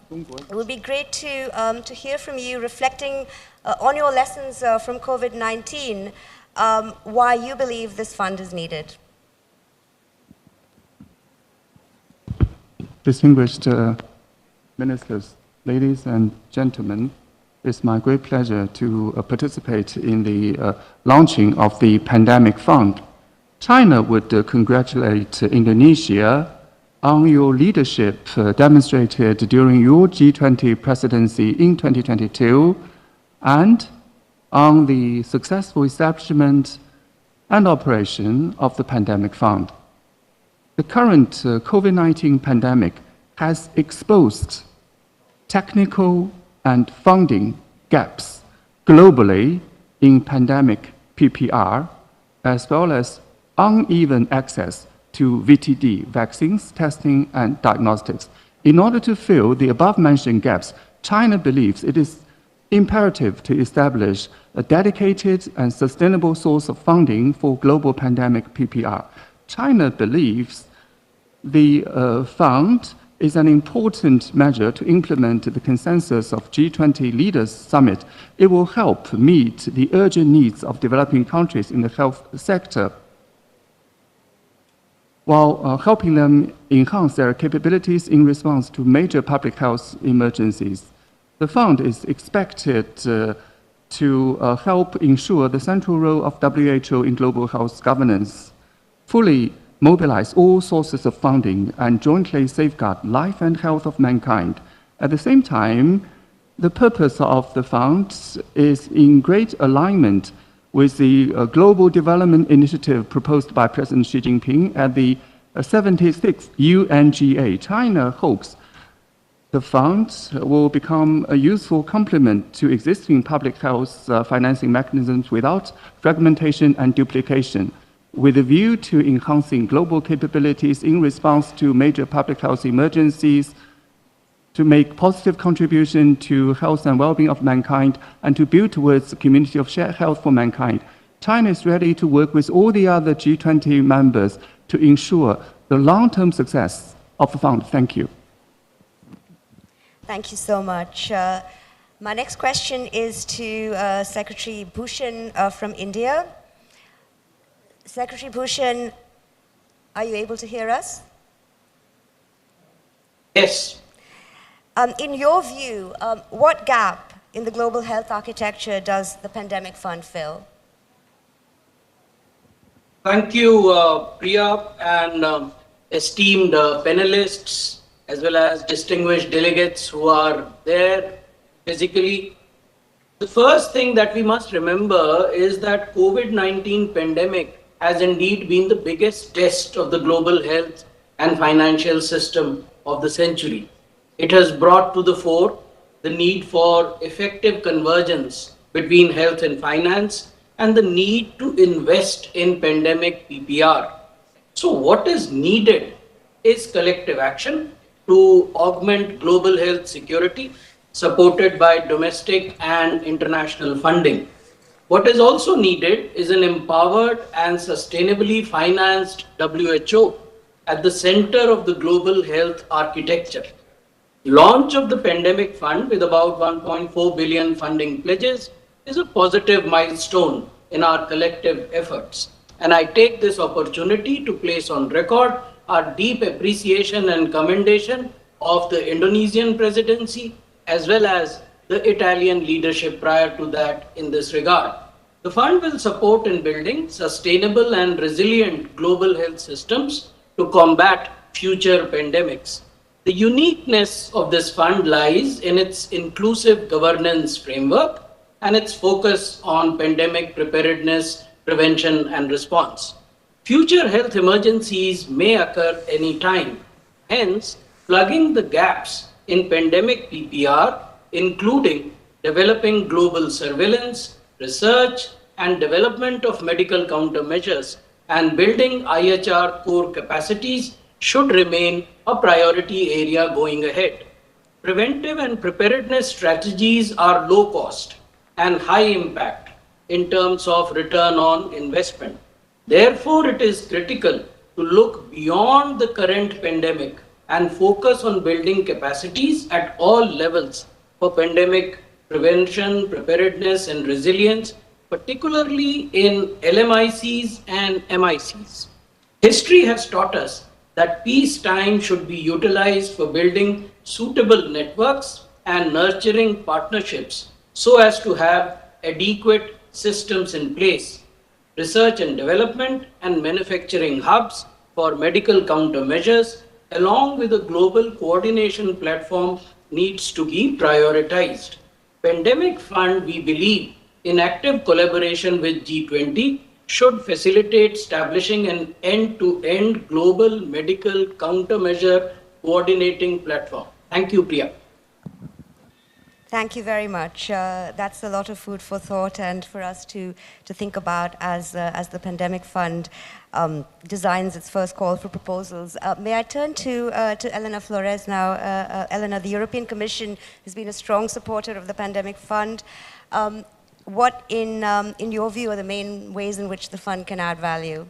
It would be great to hear from you reflecting on your lessons from COVID-19, why you believe this fund is needed. Distinguished ministers, ladies and gentlemen, it's my great pleasure to participate in the launching of the Pandemic Fund. China would congratulate Indonesia on your leadership demonstrated during your G20 presidency in 2022 and on the successful establishment and operation of the Pandemic Fund. The current COVID-19 pandemic has exposed technical and funding gaps globally in pandemic PPR, as well as uneven access to VTD, vaccines, testing, and diagnostics. In order to fill the above-mentioned gaps, China believes it is imperative to establish a dedicated and sustainable source of funding for global pandemic PPR. China believes the fund is an important measure to implement the consensus of G20 Leaders Summit. It will help meet the urgent needs of developing countries in the health sector, while helping them enhance their capabilities in response to major public health emergencies. The fund is expected to help ensure the central role of WHO in global health governance, fully mobilize all sources of funding, and jointly safeguard life and health of mankind. At the same time, the purpose of the fund is in great alignment with the Global Development Initiative proposed by President Xi Jinping at the 76th UNGA. China hopes the fund will become a useful complement to existing public health financing mechanisms without fragmentation and duplication, with a view to enhancing global capabilities in response to major public health emergencies, to make positive contribution to health and well-being of mankind, and to build towards a community of shared health for mankind. China is ready to work with all the other G20 members to ensure the long-term success of the fund? Thank you. Thank you so much. My next question is to Secretary Bhushan from India. Secretary Bhushan, are you able to hear us? Yes. In your view, what gap in the global health architecture does the pandemic fund fill? Thank you, Priya, and esteemed panelists, as well as distinguished delegates who are there physically. The first thing that we must remember is that COVID-19 pandemic has indeed been the biggest test of the global health and financial system of the century. It has brought to the fore the need for effective convergence between health and finance and the need to invest in pandemic PPR. So what is needed is collective action to augment global health security, supported by domestic and international funding. What is also needed is an empowered and sustainably financed WHO at the center of the global health architecture. Launch of the pandemic fund with about 1.4 billion funding pledges is a positive milestone in our collective efforts. And I take this opportunity to place on record our deep appreciation and commendation of the Indonesian presidency as well as the Italian leadership prior to that in this regard. The fund will support in building sustainable and resilient global health systems to combat future pandemics. The uniqueness of this fund lies in its inclusive governance framework and its focus on pandemic preparedness, prevention, and response. Future health emergencies may occur anytime. Hence, plugging the gaps in pandemic PPR, including developing global surveillance, research, and development of medical countermeasures, and building IHR core capacities should remain a priority area going ahead. Preventive and preparedness strategies are low cost and high impact in terms of return on investment. Therefore, it is critical to look beyond the current pandemic and focus on building capacities at all levels for pandemic prevention, preparedness, and resilience, particularly in LMICs and MICs. History has taught us that peacetime should be utilized for building suitable networks and nurturing partnerships so as to have adequate systems in place. Research and development and manufacturing hubs for medical countermeasures, along with a global coordination platform, needs to be prioritized. Pandemic Fund, we believe, in active collaboration with G20, should facilitate establishing an end-to-end global medical countermeasure coordinating platform. Thank you, Priya. Thank you very much. That's a lot of food for thought and for us to think about as the Pandemic Fund designs its first call for proposals. May I turn to Elena Flores now? Elena, the European Commission has been a strong supporter of the Pandemic Fund. What, in your view, are the main ways in which the fund can add value?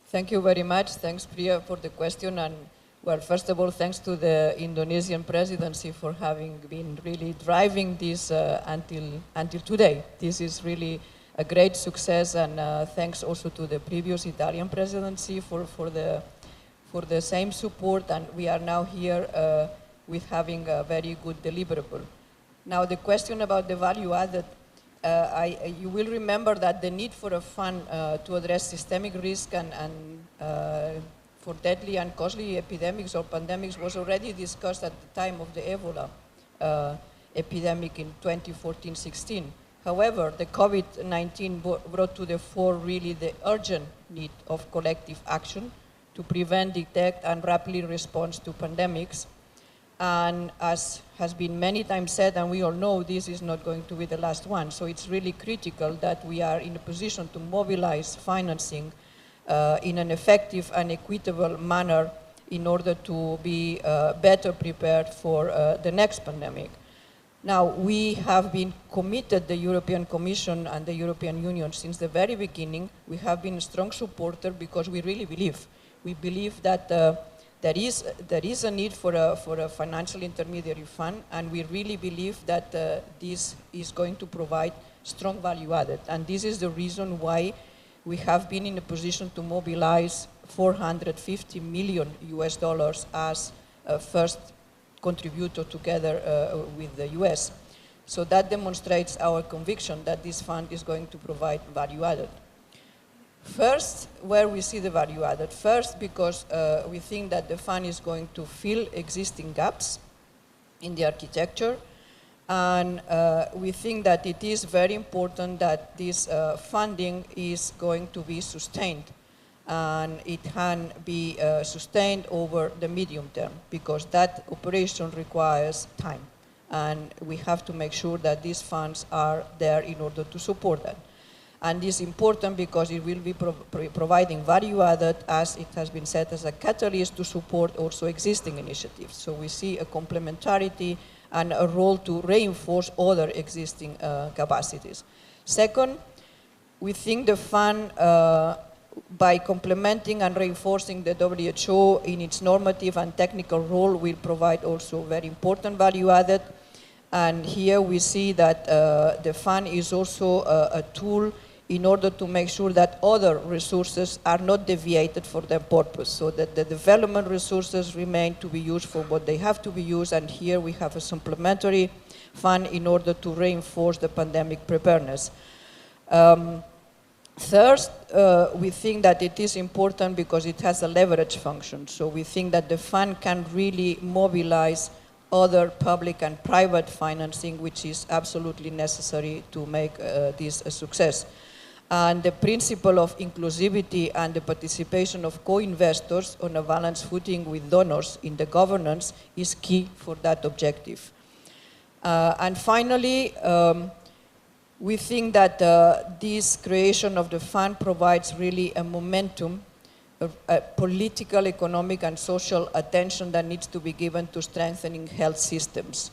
Thank you very much. Thanks, Priya, for the question. And well, first of all, thanks to the Indonesian presidency for having been really driving this until today. This is really a great success, and thanks also to the previous Italian presidency for the same support. And we are now here with having a very good deliverable. Now, the question about the value added. You will remember that the need for a fund to address systemic risk and for deadly and costly epidemics or pandemics was already discussed at the time of the Ebola epidemic in 2014-16. However, the COVID-19 brought to the fore really the urgent need of collective action to prevent, detect, and rapidly respond to pandemics. And as has been many times said, and we all know, this is not going to be the last one. So it's really critical that we are in a position to mobilize financing in an effective and equitable manner in order to be better prepared for the next pandemic. Now, we have been committed, the European Commission and the European Union, since the very beginning. We have been a strong supporter because we really believe. We believe that there is a need for a financial intermediary fund, and we really believe that this is going to provide strong value added. And this is the reason why we have been in a position to mobilize $450 million as a first contributor together with the US. So that demonstrates our conviction that this fund is going to provide value added. First, where we see the value added. First, because we think that the fund is going to fill existing gaps in the architecture. And we think that it is very important that this funding is going to be sustained. And it can be sustained over the medium term, because that operation requires time. And we have to make sure that these funds are there in order to support that. And this is important because it will be providing value added, as it has been said, as a catalyst to support also existing initiatives. So we see a complementarity and a role to reinforce other existing capacities. Second, we think the fund, by complementing and reinforcing the WHO in its normative and technical role, will provide also very important value added. And here we see that the fund is also a tool in order to make sure that other resources are not deviated for their purpose, so that the development resources remain to be used for what they have to be used. And here we have a supplementary fund in order to reinforce the pandemic preparedness. Third, we think that it is important because it has a leverage function. So we think that the fund can really mobilize other public and private financing, which is absolutely necessary to make this a success. And the principle of inclusivity and the participation of co-investors on a balanced footing with donors in the governance is key for that objective. And finally, we think that this creation of the fund provides really a momentum, a political, economic, and social attention that needs to be given to strengthening health systems.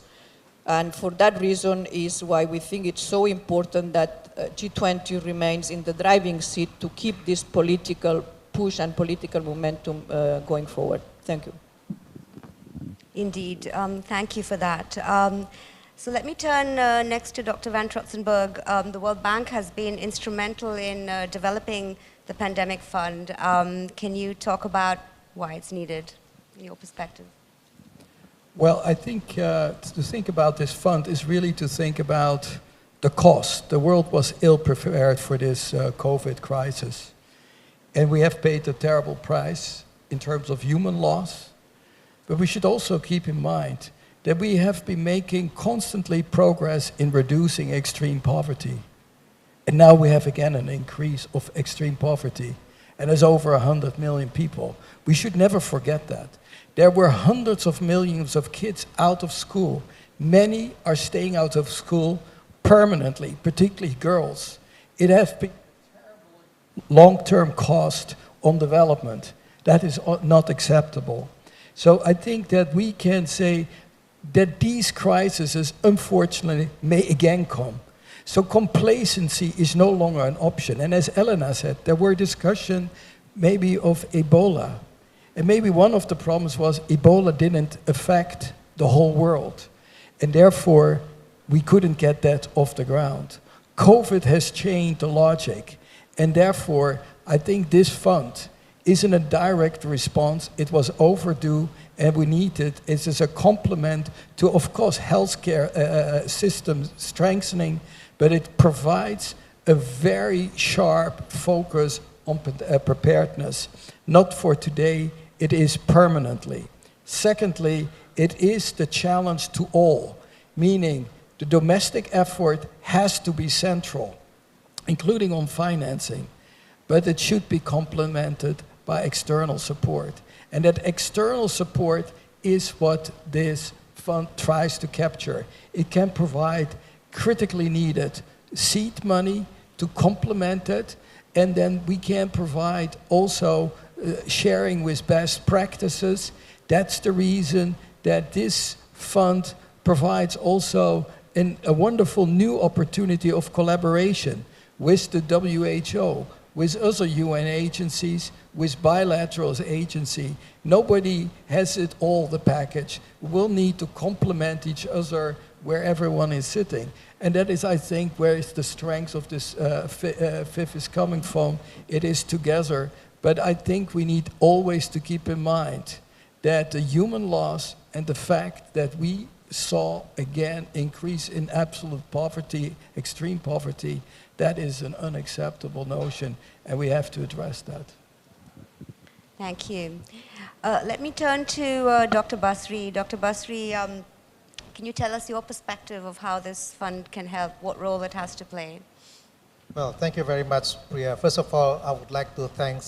And for that reason is why we think it's so important that G20 remains in the driving seat to keep this political push and political momentum going forward. Thank you. Indeed, thank you for that. So let me turn next to Dr. Van Trotzenberg. The World Bank has been instrumental in developing the pandemic fund. Can you talk about why it's needed, in your perspective? Well, I think to think about this fund is really to think about the cost. The world was ill prepared for this COVID crisis. And we have paid a terrible price in terms of human loss. But we should also keep in mind that we have been making constantly progress in reducing extreme poverty. And now we have again an increase of extreme poverty. And there's over 100 million people. We should never forget that. There were hundreds of millions of kids out of school. Many are staying out of school permanently, particularly girls. It has been a terrible long-term cost on development. That is not acceptable. So I think that we can say that these crises, unfortunately, may again come. So complacency is no longer an option. And as Elena said, there were discussions maybe of Ebola. And maybe one of the problems was Ebola didn't affect the whole world. And therefore, we couldn't get that off the ground. COVID has changed the logic. And therefore, I think this fund isn't a direct response. It was overdue, and we need it. It's as a complement to, of course, healthcare system strengthening, but it provides a very sharp focus on preparedness, not for today. It is permanently. Secondly, it is the challenge to all, meaning the domestic effort has to be central, including on financing, but it should be complemented by external support. And that external support is what this fund tries to capture. It can provide critically needed seed money to complement it, and then we can provide also sharing with best practices. That's the reason that this fund provides also a wonderful new opportunity of collaboration with the WHO, with other UN agencies, with bilateral agency. Nobody has it all, the package. We'll need to complement each other where everyone is sitting. And that is, I think, where is the strength of this FIF is coming from. It is together. But I think we need always to keep in mind that the human loss and the fact that we saw again increase in absolute poverty, extreme poverty, that is an unacceptable notion, and we have to address that. Thank you. Let me turn to Dr. Basri. Dr. Basri, can you tell us your perspective of how this fund can help, what role it has to play? Well, thank you very much, Priya. First of all, I would like to thank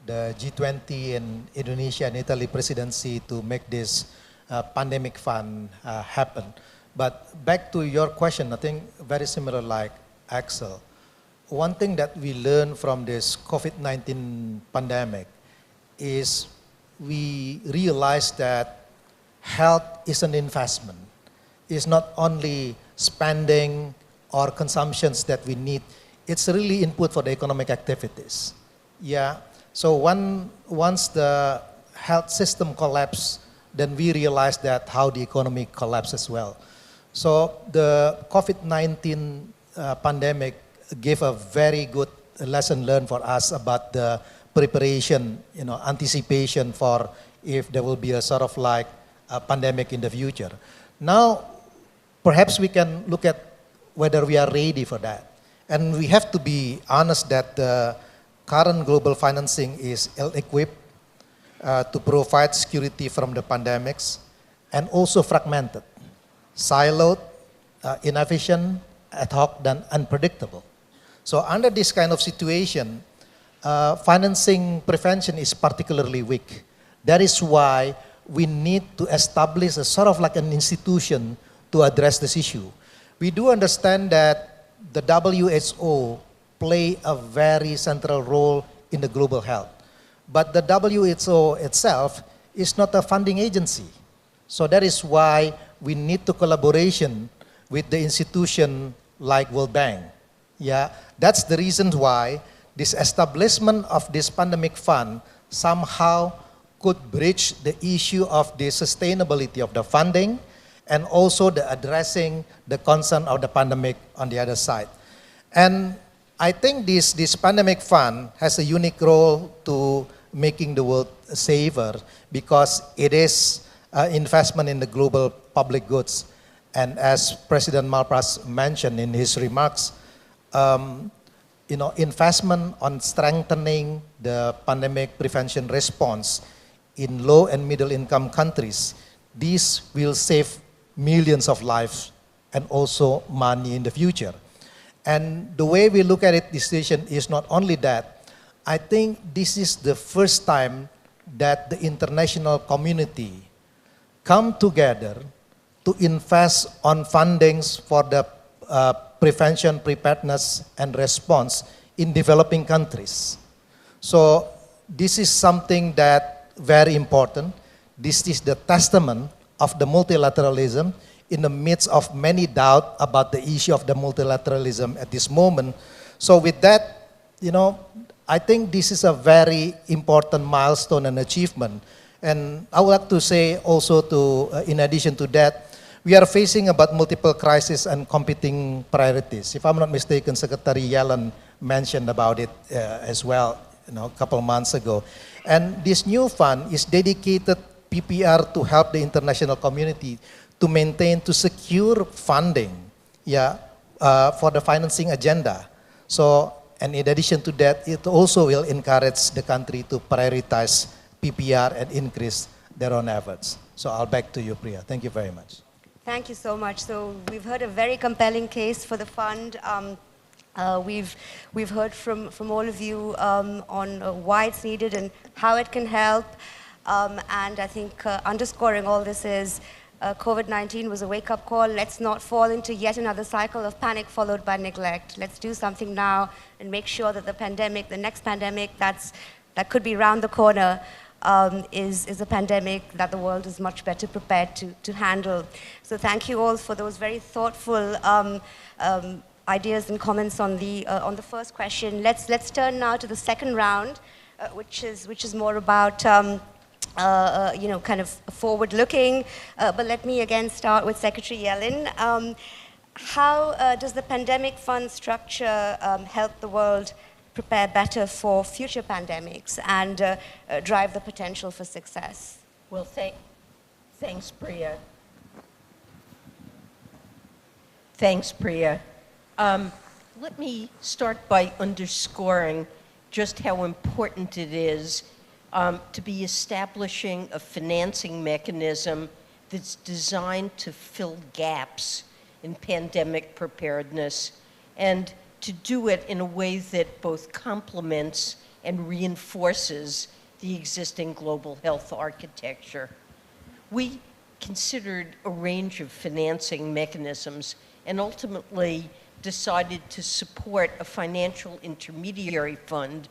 the G20 and Indonesia and Italy presidency to make this pandemic fund happen. But back to your question, I think very similar like Axel. One thing that we learned from this COVID-19 pandemic is we realized that health is an investment. It's not only spending or consumptions that we need, it's really input for the economic activities. Yeah, so once the health system collapsed, then we realized that how the economy collapsed as well. So the COVID-19 pandemic gave a very good lesson learned for us about the preparation, anticipation for if there will be a sort of like a pandemic in the future. Now, perhaps we can look at whether we are ready for that. And we have to be honest that the current global financing is ill-equipped to provide security from the pandemics and also fragmented, siloed, inefficient, ad hoc, and unpredictable. So under this kind of situation, financing prevention is particularly weak. That is why we need to establish a sort of like an institution to address this issue. We do understand that the WHO play a very central role in the global health. But the WHO itself is not a funding agency. So that is why we need to collaboration with the institution like World Bank. Yeah, that's the reason why this establishment of this pandemic fund somehow could bridge the issue of the sustainability of the funding and also the addressing the concern of the pandemic on the other side. And I think this pandemic fund has a unique role to making the world safer because it is investment in the global public goods. And as President Malpass mentioned in his remarks, investment on strengthening the pandemic prevention response in low and middle income countries, these will save millions of lives and also money in the future. And the way we look at it, this decision is not only that, I think this is the first time that the international community come together to invest on fundings for the prevention, preparedness, and response in developing countries. So this is something that very important. This is the testament of the multilateralism in the midst of many doubt about the issue of the multilateralism at this moment. So with that, I think this is a very important milestone and achievement. And I would like to say also in addition to that, we are facing about multiple crises and competing priorities. If I'm not mistaken, Secretary Yellen mentioned about it as well, a couple of months ago. And this new fund is dedicated PPR to help the international community to maintain, to secure funding, for the financing agenda. So, and in addition to that, it also will encourage the country to prioritize PPR and increase their own efforts. So I'll back to you, Priya. Thank you very much. Thank you so much. So we've heard a very compelling case for the fund. We've heard from all of you on why it's needed and how it can help. And I think underscoring all this is COVID-19 was a wake-up call. Let's not fall into yet another cycle of panic followed by neglect. Let's do something now and make sure that the pandemic, the next pandemic that could be round the corner, is a pandemic that the world is much better prepared to handle. So thank you all for those very thoughtful ideas and comments on the first question. Let's turn now to the second round, which is more about kind of forward-looking. But let me again start with Secretary Yellen. How does the pandemic fund structure help the world prepare better for future pandemics and drive the potential for success? Well, thanks, Priya. Thanks, Priya. Let me start by underscoring just how important it is to be establishing a financing mechanism that's designed to fill gaps in pandemic preparedness and to do it in a way that both complements and reinforces the existing global health architecture. We considered a range of financing mechanisms and ultimately decided to support a financial intermediary fund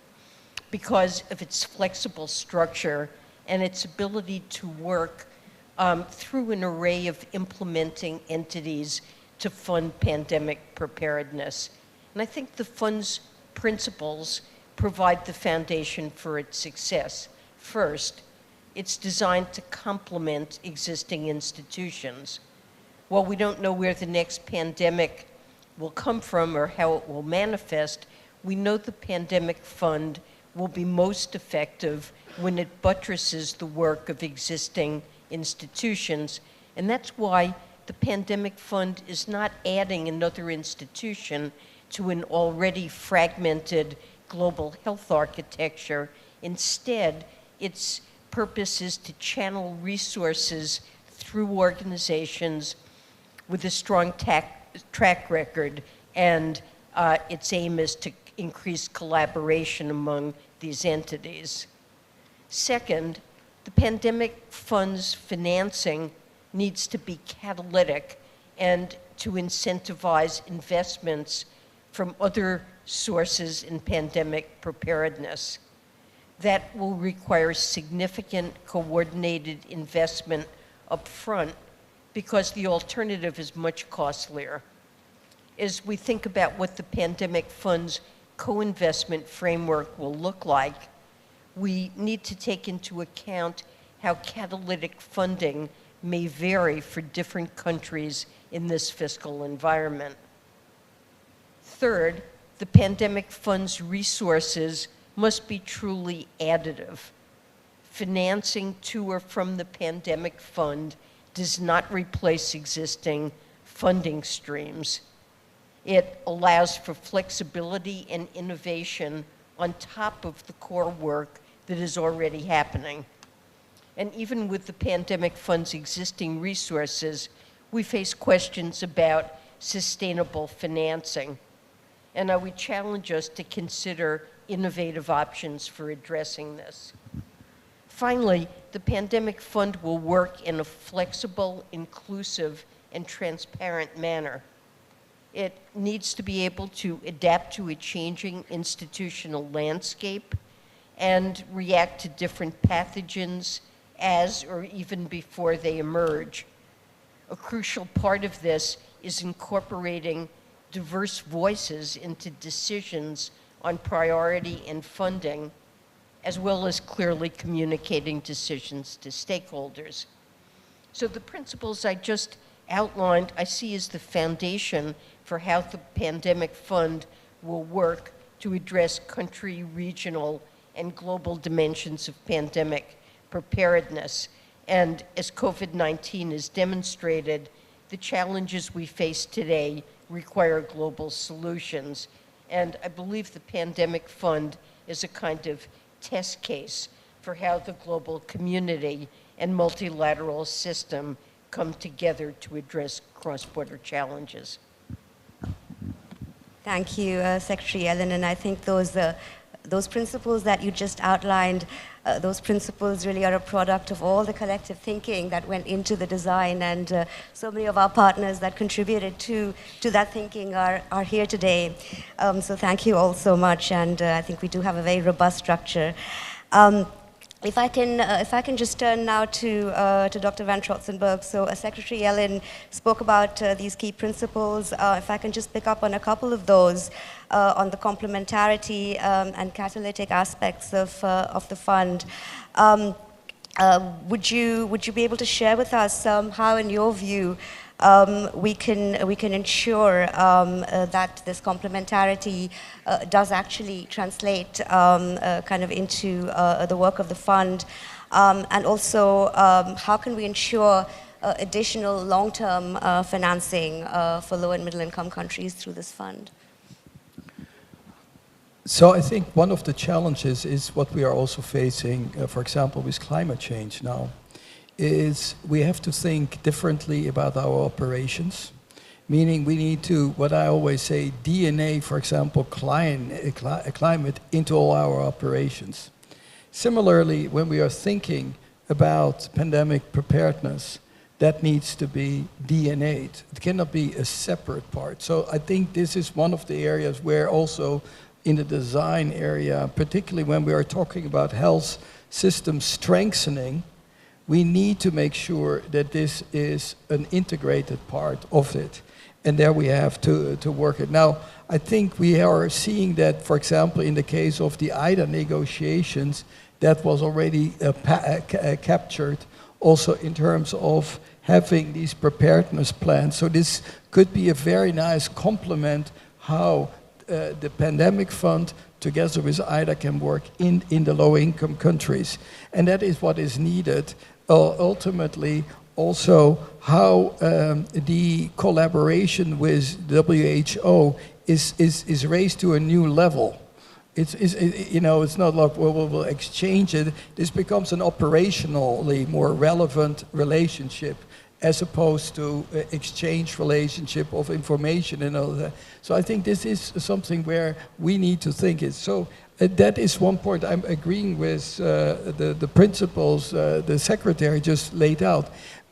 because of its flexible structure and its ability to work through an array of implementing entities to fund pandemic preparedness. And I think the fund's principles provide the foundation for its success. First, it's designed to complement existing institutions. While we don't know where the next pandemic will come from or how it will manifest, we know the pandemic fund will be most effective when it buttresses the work of existing institutions. And that's why the pandemic fund is not adding another institution to an already fragmented global health architecture. Instead, its purpose is to channel resources through organizations with a strong track record, and its aim is to increase collaboration among these entities. Second, the pandemic fund's financing needs to be catalytic and to incentivize investments from other sources in pandemic preparedness. That will require significant coordinated investment up front because the alternative is much costlier. As we think about what the pandemic fund's co-investment framework will look like, we need to take into account how catalytic funding may vary for different countries in this fiscal environment. Third, the pandemic fund's resources must be truly additive. Financing to or from the pandemic fund does not replace existing funding streams. It allows for flexibility and innovation on top of the core work that is already happening. And even with the pandemic fund's existing resources, we face questions about sustainable financing. And I would challenge us to consider innovative options for addressing this. Finally, the pandemic fund will work in a flexible, inclusive, and transparent manner. It needs to be able to adapt to a changing institutional landscape and react to different pathogens as or even before they emerge. A crucial part of this is incorporating diverse voices into decisions on priority and funding, as well as clearly communicating decisions to stakeholders. So the principles I just outlined, I see as the foundation for how the pandemic fund will work to address country, regional, and global dimensions of pandemic preparedness. And as COVID-19 has demonstrated, the challenges we face today require global solutions. And I believe the pandemic fund is a kind of test case for how the global community and multilateral system come together to address cross-border challenges. Thank you, Secretary Yellen. And I think those principles that you just outlined, those principles really are a product of all the collective thinking that went into the design, and so many of our partners that contributed to that thinking are here today. So thank you all so much, and I think we do have a very robust structure. if I can just turn now to Dr. Van Trotzenberg. So Secretary Yellen spoke about these key principles. If I can just pick up on a couple of those on the complementarity and catalytic aspects of the fund. Would you be able to share with us how, in your view, we can ensure that this complementarity does actually translate kind of into the work of the fund, and also how can we ensure additional long-term financing for low and middle-income countries through this fund? So I think one of the challenges is what we are also facing, for example, with climate change now, is we have to think differently about our operations, meaning we need to, what I always say, DNA, for example, climate into all our operations. Similarly, when we are thinking about pandemic preparedness, that needs to be DNA'd. It cannot be a separate part. So I think this is one of the areas where also in the design area, particularly when we are talking about health system strengthening, we need to make sure that this is an integrated part of it. And there we have to work it. Now, I think we are seeing that, for example, in the case of the IDA negotiations, that was already captured also in terms of having these preparedness plans. So this could be a very nice complement how the pandemic fund together with IDA can work in the low-income countries. And that is what is needed. Ultimately, also how the collaboration with WHO is raised to a new level. It's not like we'll exchange it. This becomes an operationally more relevant relationship as opposed to exchange relationship of information and all that. So I think this is something where we need to think it. So that is one point. I'm agreeing with the principles the Secretary just laid out.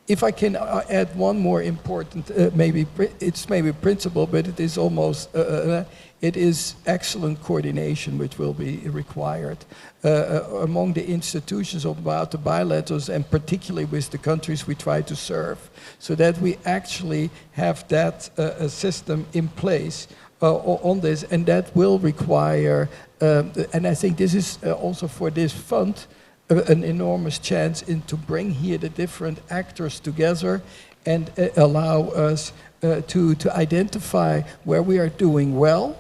If I can add one more important, it's maybe principle, but it is almost, it is excellent coordination which will be required among the institutions about the bilaterals and particularly with the countries we try to serve, so that we actually have that system in place on this, and that will require, and I think this is also for this fund, an enormous chance to bring here the different actors together and allow us to identify where we are doing well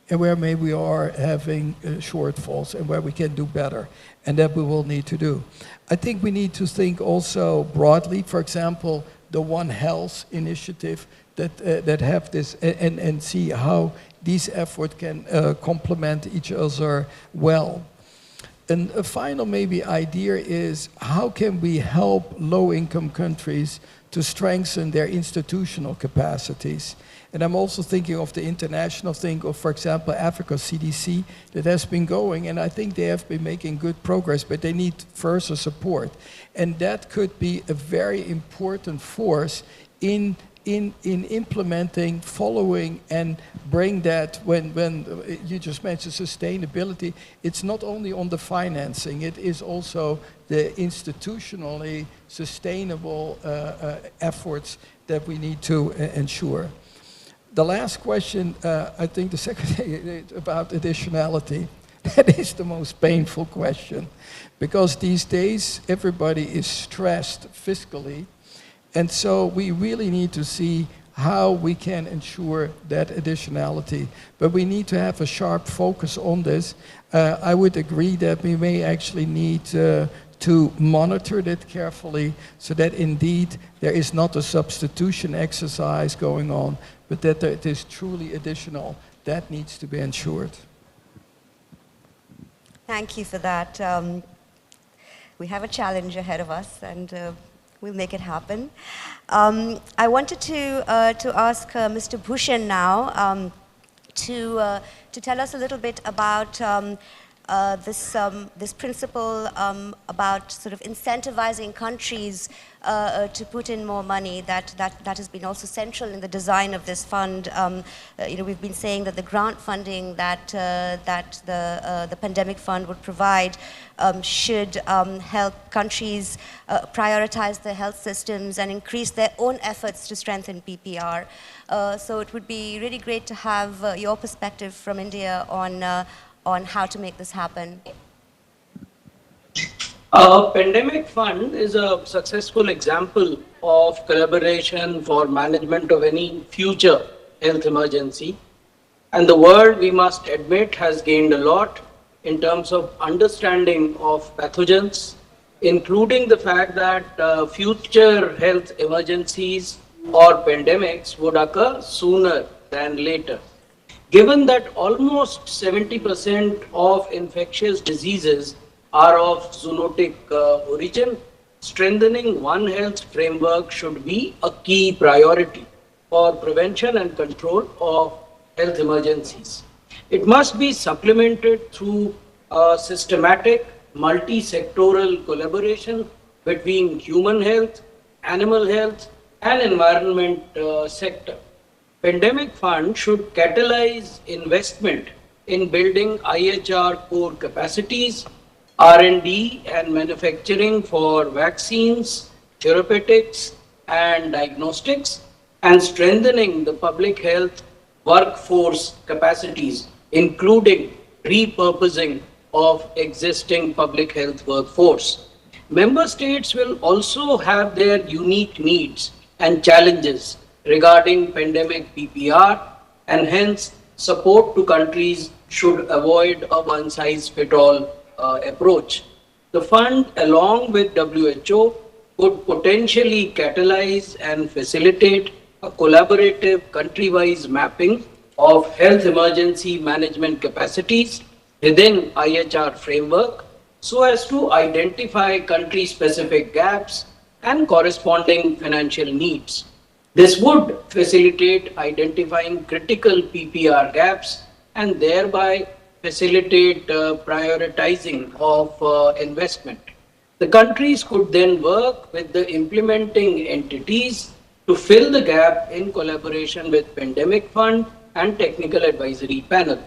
and where maybe we are having shortfalls and where we can do better, and that we will need to do. I think we need to think also broadly, for example, the One Health initiative that have this, and see how these efforts can complement each other well. And a final maybe idea is how can we help low-income countries to strengthen their institutional capacities? And I'm also thinking of the international thing of, for example, Africa CDC that has been going, and I think they have been making good progress, but they need further support. And that could be a very important force in implementing, following, and bring that when you just mentioned sustainability, it's not only on the financing, it is also the institutionally sustainable efforts that we need to ensure. The last question, I think the Secretary, about additionality. That is the most painful question, because these days everybody is stressed fiscally. And so we really need to see how we can ensure that additionality. But we need to have a sharp focus on this. I would agree that we may actually need to monitor that carefully so that indeed there is not a substitution exercise going on, but that it is truly additional. That needs to be ensured. Thank you for that. We have a challenge ahead of us, and we'll make it happen. I wanted to ask Mr. Bhushan now to tell us a little bit about this principle about sort of incentivizing countries to put in more money, that has been also central in the design of this fund. We've been saying that the grant funding that the pandemic fund would provide should help countries prioritize their health systems and increase their own efforts to strengthen PPR. So it would be really great to have your perspective from India on how to make this happen. Pandemic Fund is a successful example of collaboration for management of any future health emergency. And the world, we must admit, has gained a lot in terms of understanding of pathogens, including the fact that future health emergencies or pandemics would occur sooner than later. Given that almost 70% of infectious diseases are of zoonotic origin, strengthening One Health framework should be a key priority for prevention and control of health emergencies. It must be supplemented through systematic, multi-sectoral collaboration between human health, animal health, and environment sector. Pandemic Fund should catalyze investment in building IHR core capacities, R&D and manufacturing for vaccines, therapeutics, and diagnostics, and strengthening the public health workforce capacities, including repurposing of existing public health workforce. Member states will also have their unique needs and challenges regarding pandemic PPR, and hence support to countries should avoid a one-size-fits-all approach. The fund, along with WHO, could potentially catalyze and facilitate a collaborative country-wise mapping of health emergency management capacities within IHR framework so as to identify country-specific gaps and corresponding financial needs. This would facilitate identifying critical PPR gaps and thereby facilitate prioritizing of investment. The countries could then work with the implementing entities to fill the gap in collaboration with Pandemic Fund and Technical Advisory Panel.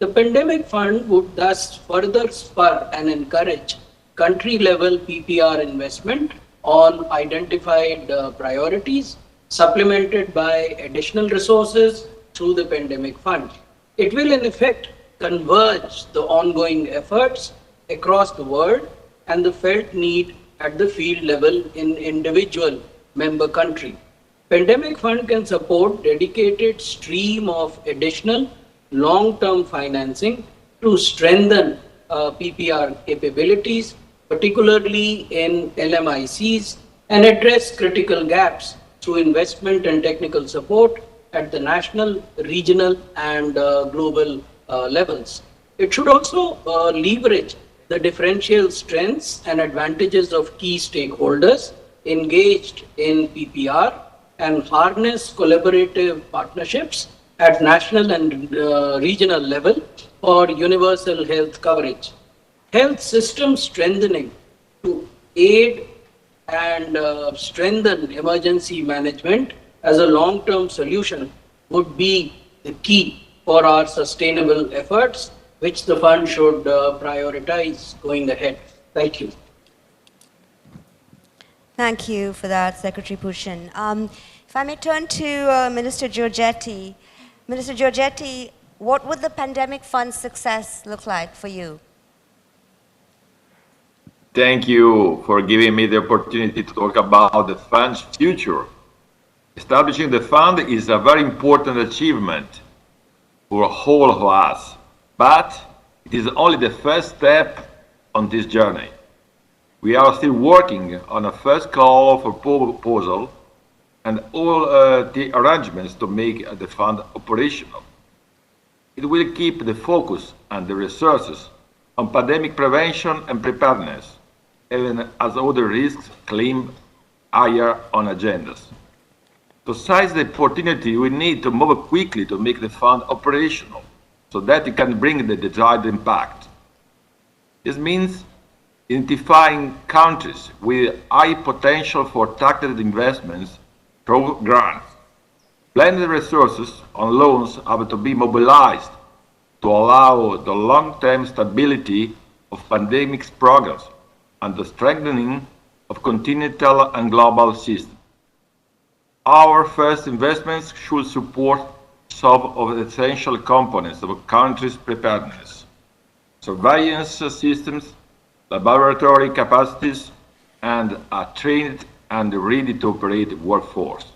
The Pandemic Fund would thus further spur and encourage country-level PPR investment on identified priorities, supplemented by additional resources through the Pandemic Fund. It will in effect converge the ongoing efforts across the world and the felt need at the field level in individual member country. Pandemic Fund can support dedicated stream of additional long-term financing to strengthen PPR capabilities, particularly in LMICs, and address critical gaps through investment and technical support at the national, regional, and global levels. It should also leverage the differential strengths and advantages of key stakeholders engaged in PPR and harness collaborative partnerships at national and regional level for universal health coverage. Health system strengthening to aid and strengthen emergency management as a long-term solution would be the key for our sustainable efforts, which the fund should prioritize going ahead. Thank you. Thank you for that, Secretary Bhushan. If I may turn to Minister Giorgetti. Minister Giorgetti, what would the Pandemic Fund's success look like for you? Thank you for giving me the opportunity to talk about the fund's future. Establishing the fund is a very important achievement for all of us, but it is only the first step on this journey. We are still working on a first call for proposal and all the arrangements to make the fund operational. It will keep the focus and the resources on pandemic prevention and preparedness, even as other risks climb higher on agendas. To seize the opportunity, we need to move quickly to make the fund operational so that it can bring the desired impact. This means identifying countries with high potential for targeted investments through grants. Blended resources on loans have to be mobilized to allow the long-term stability of pandemic programs and the strengthening of continental and global systems. Our first investments should support some of the essential components of a country's preparedness: surveillance systems, laboratory capacities, and a trained and ready to operate workforce.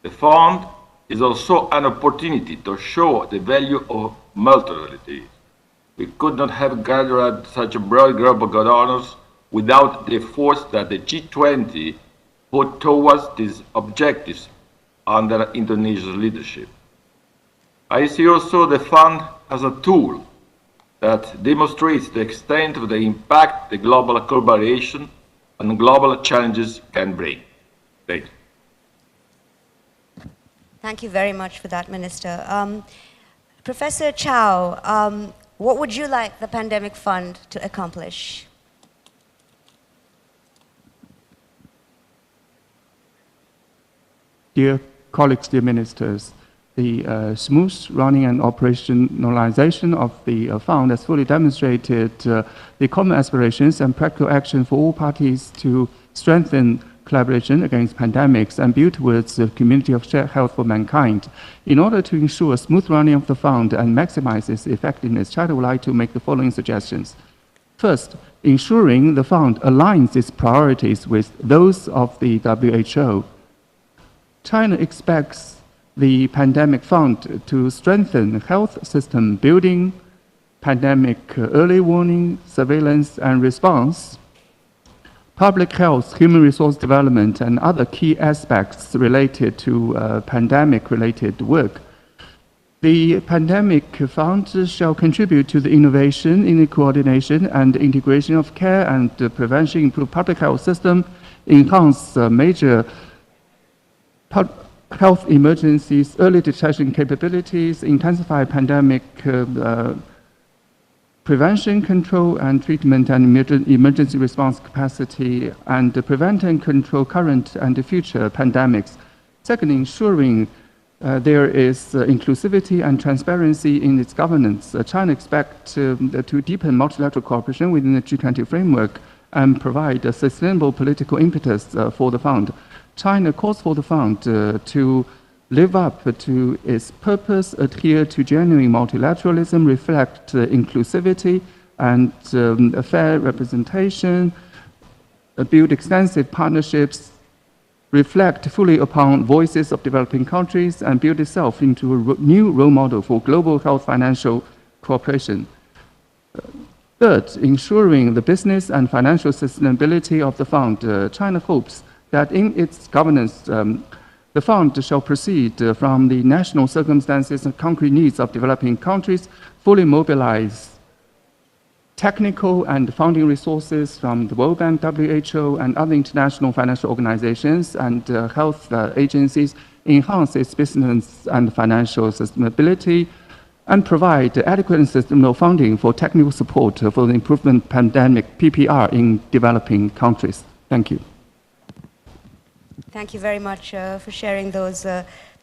The fund is also an opportunity to show the value of multilateralism. We could not have gathered such a broad group of donors without the efforts that the G20 put towards these objectives under Indonesia's leadership. I see also the fund as a tool that demonstrates the extent of the impact the global collaboration and global challenges can bring. Thank you. Thank you very much for that, Minister. Professor Chow, what would you like the Pandemic Fund to accomplish? Dear colleagues, dear ministers, the smooth running and operationalization of the fund has fully demonstrated the common aspirations and practical action for all parties to strengthen collaboration against pandemics and build towards the community of shared health for mankind. In order to ensure smooth running of the fund and maximize its effectiveness, China would like to make the following suggestions. First, ensuring the fund aligns its priorities with those of the WHO. China expects the pandemic fund to strengthen health system building, pandemic early warning, surveillance and response, public health, human resource development, and other key aspects related to pandemic-related work. The pandemic fund shall contribute to the innovation in the coordination and integration of care and prevention, improve public health system, enhance major health emergencies, early detection capabilities, intensify pandemic prevention, control, and treatment and emergency response capacity, and prevent and control current and future pandemics. Second, ensuring there is inclusivity and transparency in its governance. China expects to deepen multilateral cooperation within the G20 framework and provide a sustainable political impetus for the fund. China calls for the fund to live up to its purpose, adhere to genuine multilateralism, reflect inclusivity and fair representation, build extensive partnerships, reflect fully upon voices of developing countries, and build itself into a new role model for global health financial cooperation. Third, ensuring the business and financial sustainability of the fund. China hopes that in its governance, the fund shall proceed from the national circumstances and concrete needs of developing countries, fully mobilize technical and funding resources from the World Bank, WHO, and other international financial organizations and health agencies, enhance its business and financial sustainability, and provide adequate and sustainable funding for technical support for the improvement pandemic PPR in developing countries. Thank you. Thank you very much for sharing those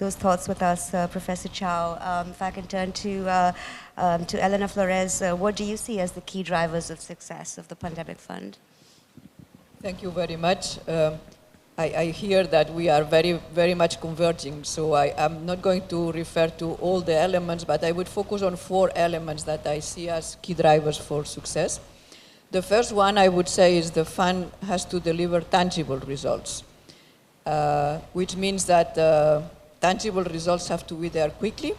thoughts with us, Professor Chow. If I can turn to Elena Flores, what do you see as the key drivers of success of the Pandemic Fund? Thank you very much. I hear that we are very much converging, so I'm not going to refer to all the elements, but I would focus on 4 elements that I see as key drivers for success. The first one I would say is the fund has to deliver tangible results. Which means that tangible results have to be there quickly,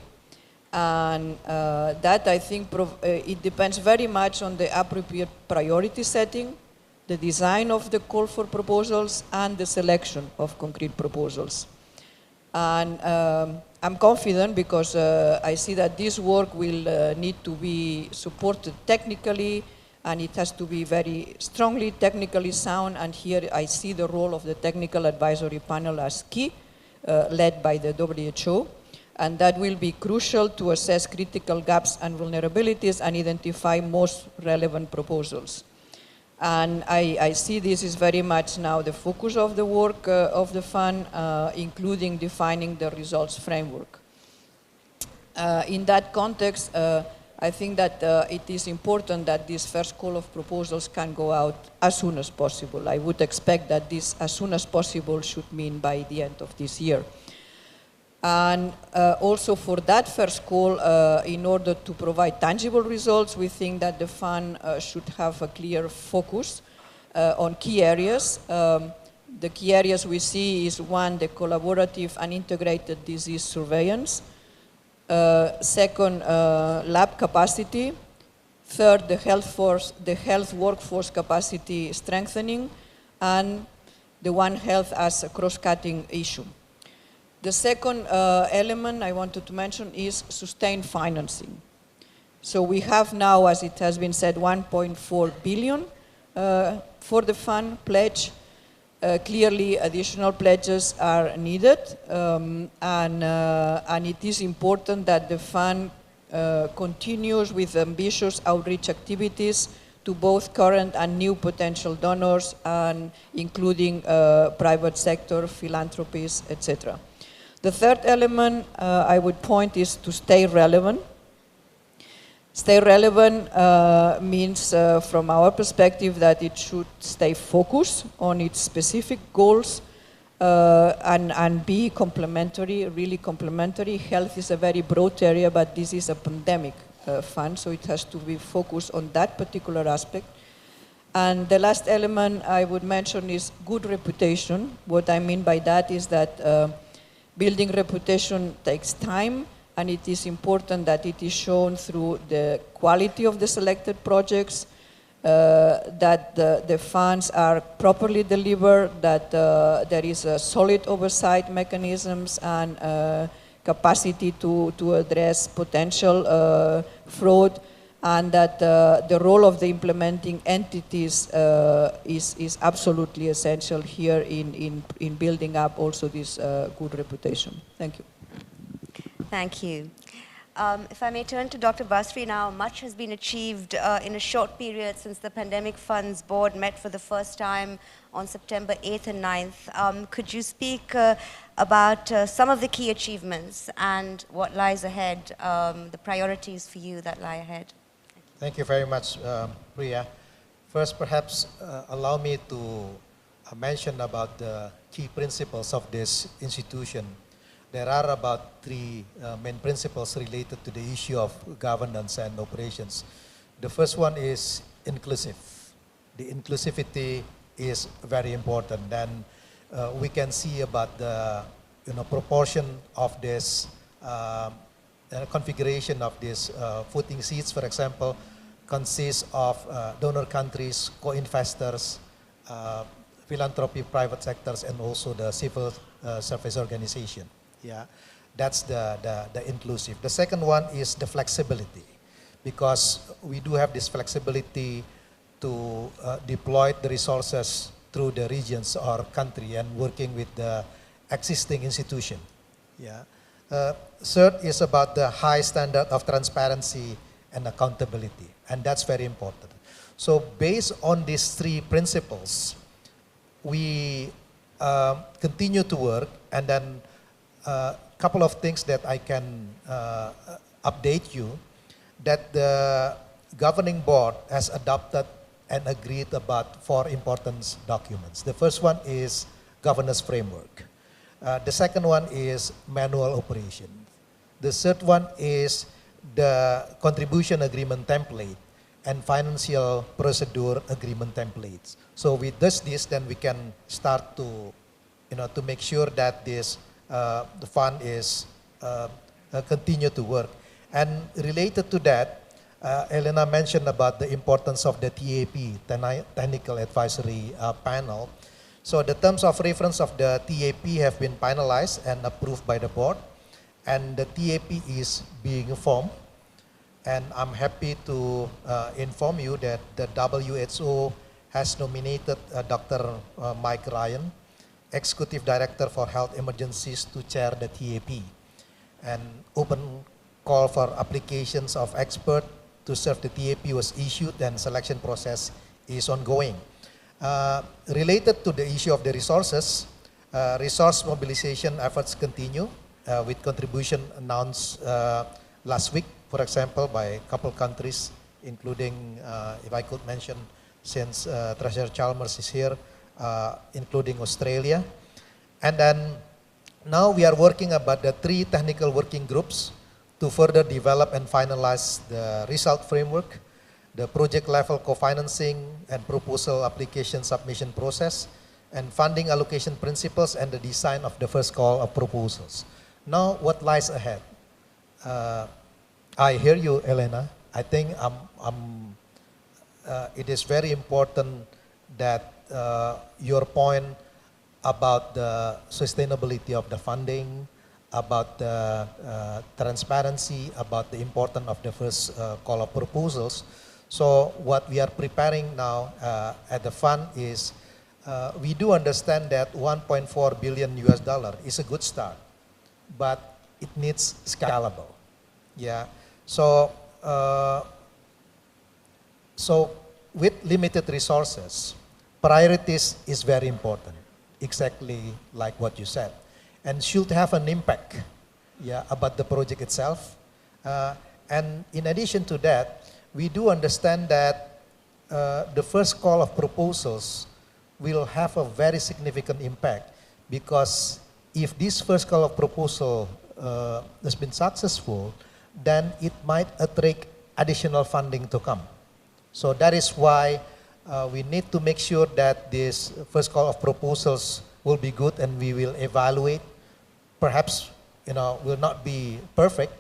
and that I think it depends very much on the appropriate priority setting, the design of the call for proposals, and the selection of concrete proposals. And I'm confident because I see that this work will need to be supported technically, and it has to be very strongly technically sound, and here I see the role of the technical advisory panel as key, led by the WHO. And that will be crucial to assess critical gaps and vulnerabilities and identify most relevant proposals. And I see this is very much now the focus of the work of the fund, including defining the results framework. In that context, I think that it is important that this first call of proposals can go out as soon as possible. I would expect that this as soon as possible should mean by the end of this year. And also for that first call, in order to provide tangible results, we think that the fund should have a clear focus on key areas. The key areas we see is one, the collaborative and integrated disease surveillance. Second, lab capacity. Third, the health workforce capacity strengthening. And the One Health as a cross-cutting issue. The second element I wanted to mention is sustained financing. So we have now, as it has been said, 1.4 billion for the fund pledge. Clearly, additional pledges are needed, and it is important that the fund continues with ambitious outreach activities to both current and new potential donors, and including private sector, philanthropies, etc. The third element I would point is to stay relevant. Stay relevant means, from our perspective, that it should stay focused on its specific goals and be complementary, really complementary. Health is a very broad area, but this is a pandemic fund, so it has to be focused on that particular aspect. And the last element I would mention is good reputation. What I mean by that is that building reputation takes time, and it is important that it is shown through the quality of the selected projects, that the funds are properly delivered, that there is a solid oversight mechanisms and capacity to address potential fraud, and that the role of the implementing entities is absolutely essential here in building up also this good reputation. Thank you. Thank you. If I may turn to Dr. Basri now, much has been achieved in a short period since the Pandemic Funds Board met for the first time on September 8th and 9th. Could you speak about some of the key achievements and what lies ahead, the priorities for you that lie ahead? Thank you very much, Priya. First, perhaps allow me to mention about the key principles of this institution. There are about three main principles related to the issue of governance and operations. The first one is inclusive. The inclusivity is very important, and we can see about the proportion of this configuration of these voting seats, for example, consists of donor countries, co-investors, philanthropy, private sectors, and also the civil service organization. Yeah, that's the inclusive. The second one is the flexibility, because we do have this flexibility to deploy the resources through the regions or country and working with the existing institution. Yeah. Third is about the high standard of transparency and accountability, and that's very important. So based on these three principles, we continue to work, and then a couple of things that I can update you, that the governing board has adopted and agreed about 4 important documents. The first one is governance framework. The second one is manual operation. The third one is the contribution agreement template and financial procedure agreement templates. So with this, then we can start to, to make sure that this the fund is continue to work. And related to that, Elena mentioned about the importance of the TAP, Technical Advisory Panel. So the terms of reference of the TAP have been finalized and approved by the board, and the TAP is being formed. And I'm happy to inform you that the WHO has nominated Dr. Mike Ryan, Executive Director for Health Emergencies, to chair the TAP. An open call for applications of expert to serve the TAP was issued and selection process is ongoing. Related to the issue of the resources, resource mobilization efforts continue with contribution announced last week, for example, by a couple countries, including, if I could mention, since Treasurer Chalmers is here, including Australia. And then now we are working about the 3 technical working groups to further develop and finalize the result framework, the project level co-financing and proposal application submission process, and funding allocation principles and the design of the first call of proposals. Now, what lies ahead? I hear you, Elena. I think it is very important that your point about the sustainability of the funding, about the transparency, about the importance of the first call of proposals. So what we are preparing now at the fund is, we do understand that 1.4 billion US dollar is a good start, but it needs scalable. Yeah. So, so with limited resources, priorities is very important, exactly like what you said, and should have an impact, yeah, about the project itself. And in addition to that, we do understand that the first call of proposals will have a very significant impact, because if this first call of proposal has been successful, then it might attract additional funding to come. So that is why we need to make sure that this first call of proposals will be good, and we will evaluate. Perhaps, will not be perfect,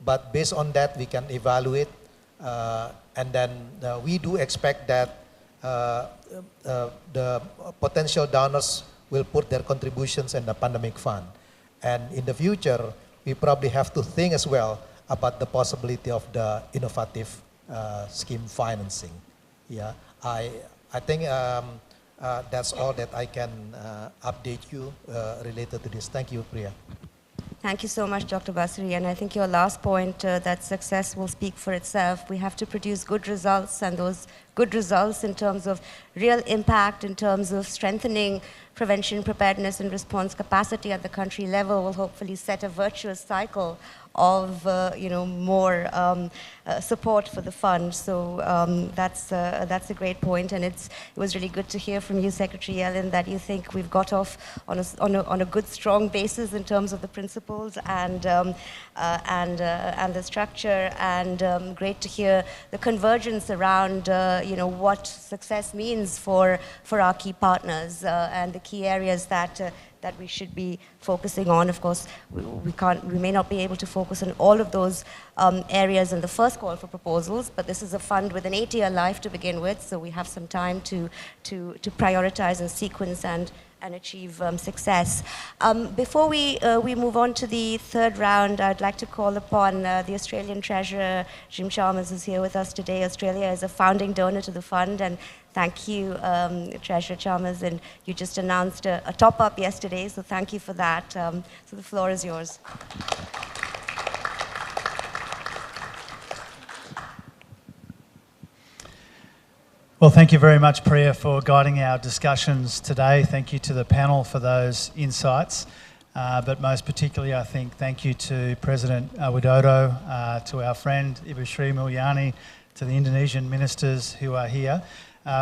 but based on that we can evaluate, and then we do expect that the potential donors will put their contributions in the pandemic fund. And in the future, we probably have to think as well about the possibility of the innovative scheme financing. Yeah, I think that's all that I can update you related to this. Thank you, Priya. Thank you so much, Dr. Basri. And I think your last point, that success will speak for itself. We have to produce good results, and those good results in terms of real impact, in terms of strengthening prevention, preparedness, and response capacity at the country level will hopefully set a virtuous cycle of more support for the fund. So that's a great point, and it was really good to hear from you, Secretary Ellen, that you think we've got off on a good, strong basis in terms of the principles and the structure, and great to hear the convergence around what success means for our key partners and the key areas that we should be focusing on. Of course, we may not be able to focus on all of those areas in the first call for proposals, but this is a fund with an 8-year life to begin with, so we have some time to prioritize and sequence and achieve success. Before we move on to the third round, I'd like to call upon the Australian Treasurer, Jim Chalmers, is here with us today. Australia is a founding donor to the fund, and thank you, Treasurer Chalmers, and you just announced a top-up yesterday, so thank you for that. So the floor is yours. Well, thank you very much, Priya, for guiding our discussions today. Thank you to the panel for those insights. But most particularly, I think, thank you to President Widodo, to our friend Ibu Sri Mulyani, to the Indonesian ministers who are here,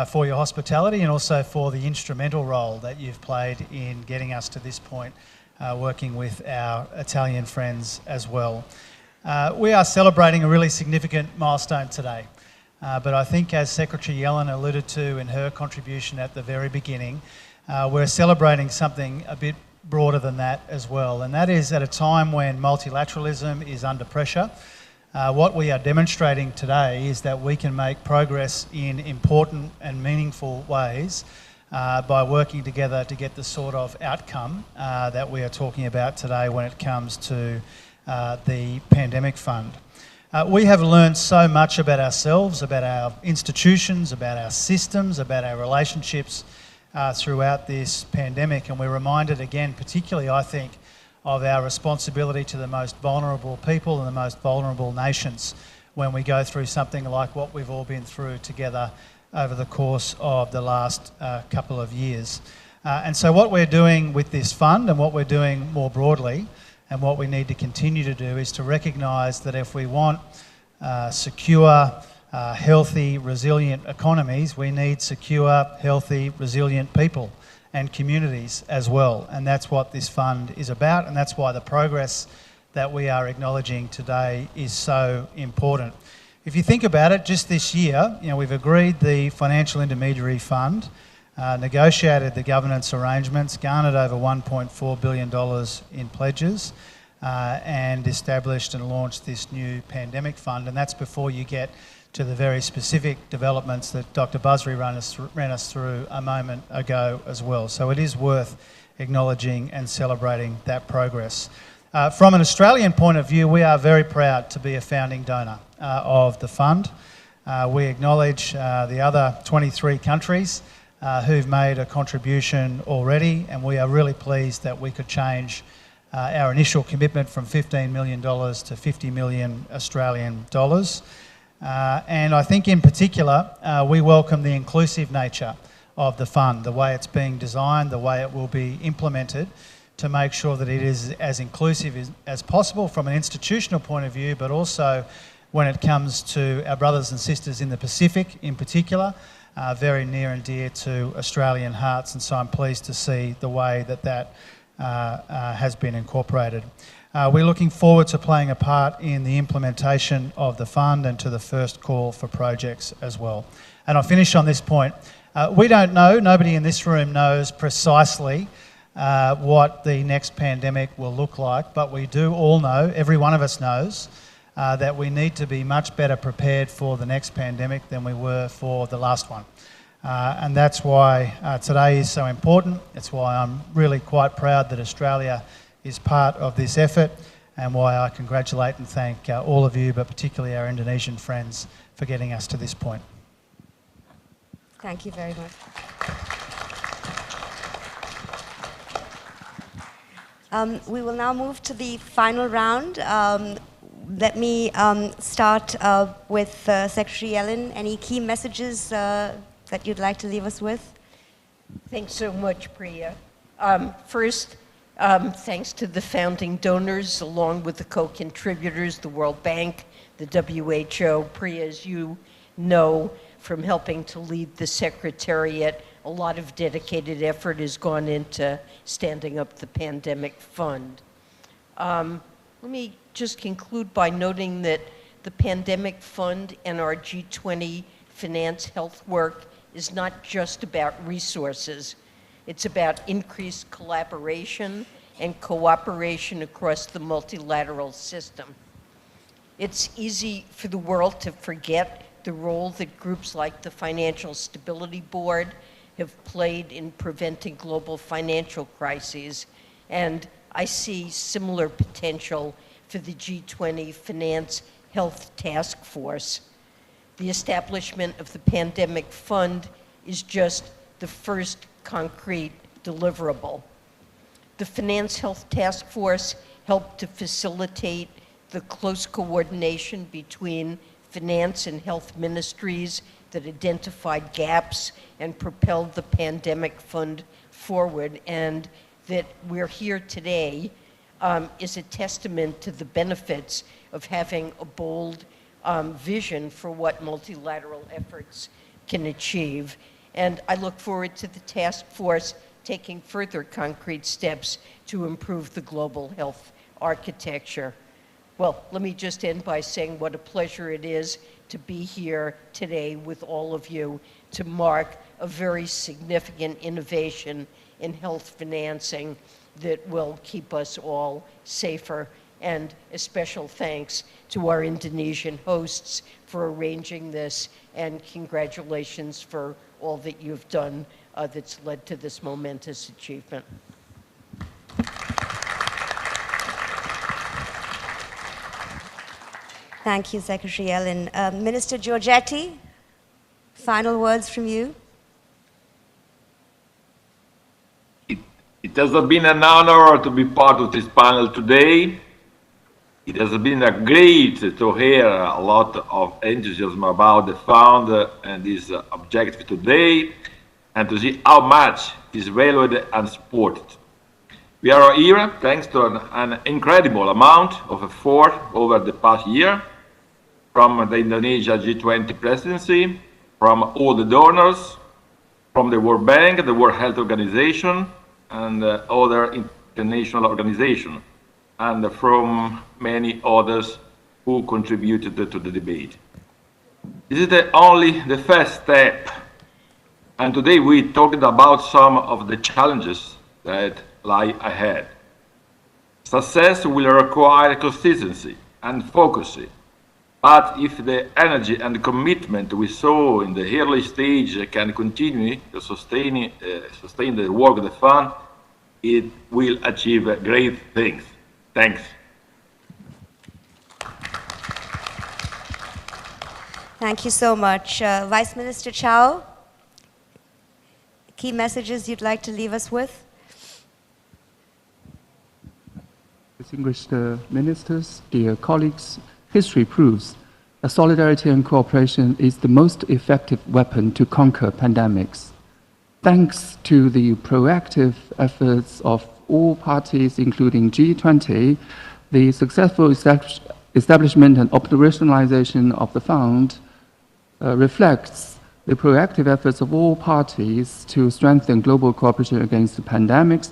for your hospitality and also for the instrumental role that you've played in getting us to this point, working with our Italian friends as well. We are celebrating a really significant milestone today. But I think, as Secretary Yellen alluded to in her contribution at the very beginning, we're celebrating something a bit broader than that as well. And that is at a time when multilateralism is under pressure. What we are demonstrating today is that we can make progress in important and meaningful ways by working together to get the sort of outcome that we are talking about today when it comes to the pandemic fund. We have learned so much about ourselves, about our institutions, about our systems, about our relationships throughout this pandemic, and we're reminded again, particularly I think, of our responsibility to the most vulnerable people and the most vulnerable nations when we go through something like what we've all been through together over the course of the last couple of years. And so what we're doing with this fund and what we're doing more broadly and what we need to continue to do is to recognise that if we want secure, healthy, resilient economies, we need secure, healthy, resilient people and communities as well. And that's what this fund is about, and that's why the progress that we are acknowledging today is so important. If you think about it, just this year, we've agreed the Financial Intermediary Fund, negotiated the governance arrangements, garnered over $1.4 billion in pledges, and established and launched this new pandemic fund. And that's before you get to the very specific developments that Dr. Basri ran us through a moment ago as well. So it is worth acknowledging and celebrating that progress. From an Australian point of view, we are very proud to be a founding donor of the fund. We acknowledge the other 23 countries who've made a contribution already, and we are really pleased that we could change our initial commitment from $15 million to 50 million Australian dollars. And I think in particular, we welcome the inclusive nature of the fund, the way it's being designed, the way it will be implemented, to make sure that it is as inclusive as possible from an institutional point of view, but also when it comes to our brothers and sisters in the Pacific in particular, very near and dear to Australian hearts. And so I'm pleased to see the way that has been incorporated. We're looking forward to playing a part in the implementation of the fund and to the first call for projects as well. And I'll finish on this point. We don't know, nobody in this room knows precisely what the next pandemic will look like, but we do all know, every one of us knows, that we need to be much better prepared for the next pandemic than we were for the last one. And that's why today is so important. It's why I'm really quite proud that Australia is part of this effort, and why I congratulate and thank all of you, but particularly our Indonesian friends, for getting us to this point. Thank you very much. We will now move to the final round. Let me start with Secretary Yellen. Any key messages that you'd like to leave us with? Thanks so much, Priya. First, thanks to the founding donors, along with the co-contributors, the World Bank, the WHO. Priya, as you know from helping to lead the Secretariat, a lot of dedicated effort has gone into standing up the pandemic fund. Let me just conclude by noting that the pandemic fund and our G20 finance health work is not just about resources. It's about increased collaboration and cooperation across the multilateral system. It's easy for the world to forget the role that groups like the Financial Stability Board have played in preventing global financial crises, and I see similar potential for the G20 Finance Health Task Force. The establishment of the Pandemic Fund is just the first concrete deliverable. The Finance Health Task Force helped to facilitate the close coordination between finance and health ministries that identified gaps and propelled the pandemic fund forward, and that we're here today is a testament to the benefits of having a bold vision for what multilateral efforts can achieve. And I look forward to the task force taking further concrete steps to improve the global health architecture. Well, let me just end by saying what a pleasure it is to be here today with all of you to mark a very significant innovation in health financing that will keep us all safer. And a special thanks to our Indonesian hosts for arranging this, and congratulations for all that you've done that's led to this momentous achievement. Thank you, Secretary Yellen. Minister Giorgetti, final words from you. It It has been an honor to be part of this panel today. It has been great to hear a lot of enthusiasm about the fund and this objective today, and to see how much is valued and supported. We are here thanks to an incredible amount of effort over the past year from the Indonesia G20 presidency, from all the donors, from the World Bank, the World Health Organization, and other international organizations, and from many others who contributed to the debate. This is only the first step, and today we talked about some of the challenges that lie ahead. Success will require consistency and focus, but if the energy and commitment we saw in the early stage can continue to sustain the work of the fund, it will achieve great things. Thanks. Thank you so much. Vice Minister Chao, key messages you'd like to leave us with? Distinguished ministers, dear colleagues, history proves that solidarity and cooperation is the most effective weapon to conquer pandemics. Thanks to the proactive efforts of all parties, including G20, the successful establishment and operationalization of the fund reflects the proactive efforts of all parties to strengthen global cooperation against pandemics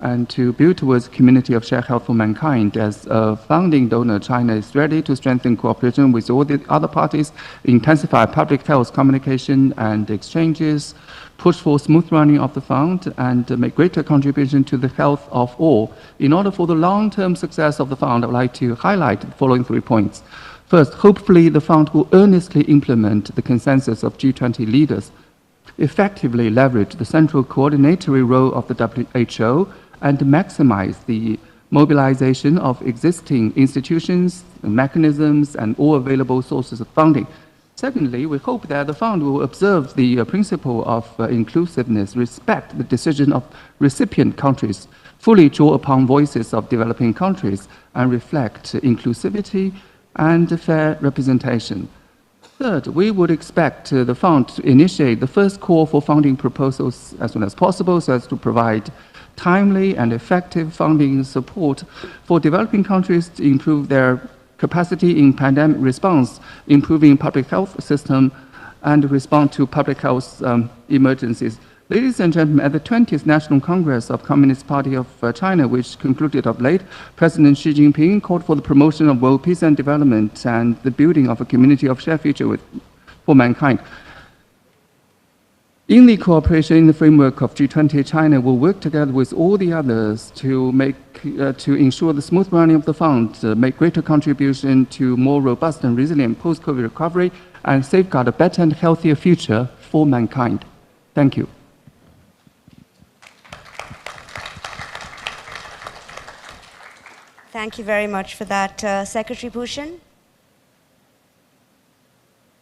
and to build towards a community of shared health for mankind. As a founding donor, China is ready to strengthen cooperation with all the other parties, intensify public health communication and exchanges, push for smooth running of the fund, and make greater contribution to the health of all. In order for the long-term success of the fund, I would like to highlight the following 3 points. First, hopefully the fund will earnestly implement the consensus of G20 leaders, effectively leverage the central coordinatory role of the WHO, and maximize the mobilization of existing institutions, mechanisms, and all available sources of funding. Secondly, we hope that the fund will observe the principle of inclusiveness, respect the decision of recipient countries, fully draw upon voices of developing countries, and reflect inclusivity and fair representation. Third, we would expect the fund to initiate the first call for funding proposals as soon as possible so as to provide timely and effective funding support for developing countries to improve their capacity in pandemic response, improving public health system, and respond to public health emergencies. Ladies and gentlemen, at the 20th National Congress of Communist Party of China, which concluded of late, President Xi Jinping called for the promotion of world peace and development and the building of a community of shared future for mankind. In the cooperation in the framework of G20, China will work together with all the others to ensure the smooth running of the fund, make greater contribution to more robust and resilient post-COVID recovery, and safeguard a better and healthier future for mankind. Thank you. Thank you very much for that, Secretary Bhushan.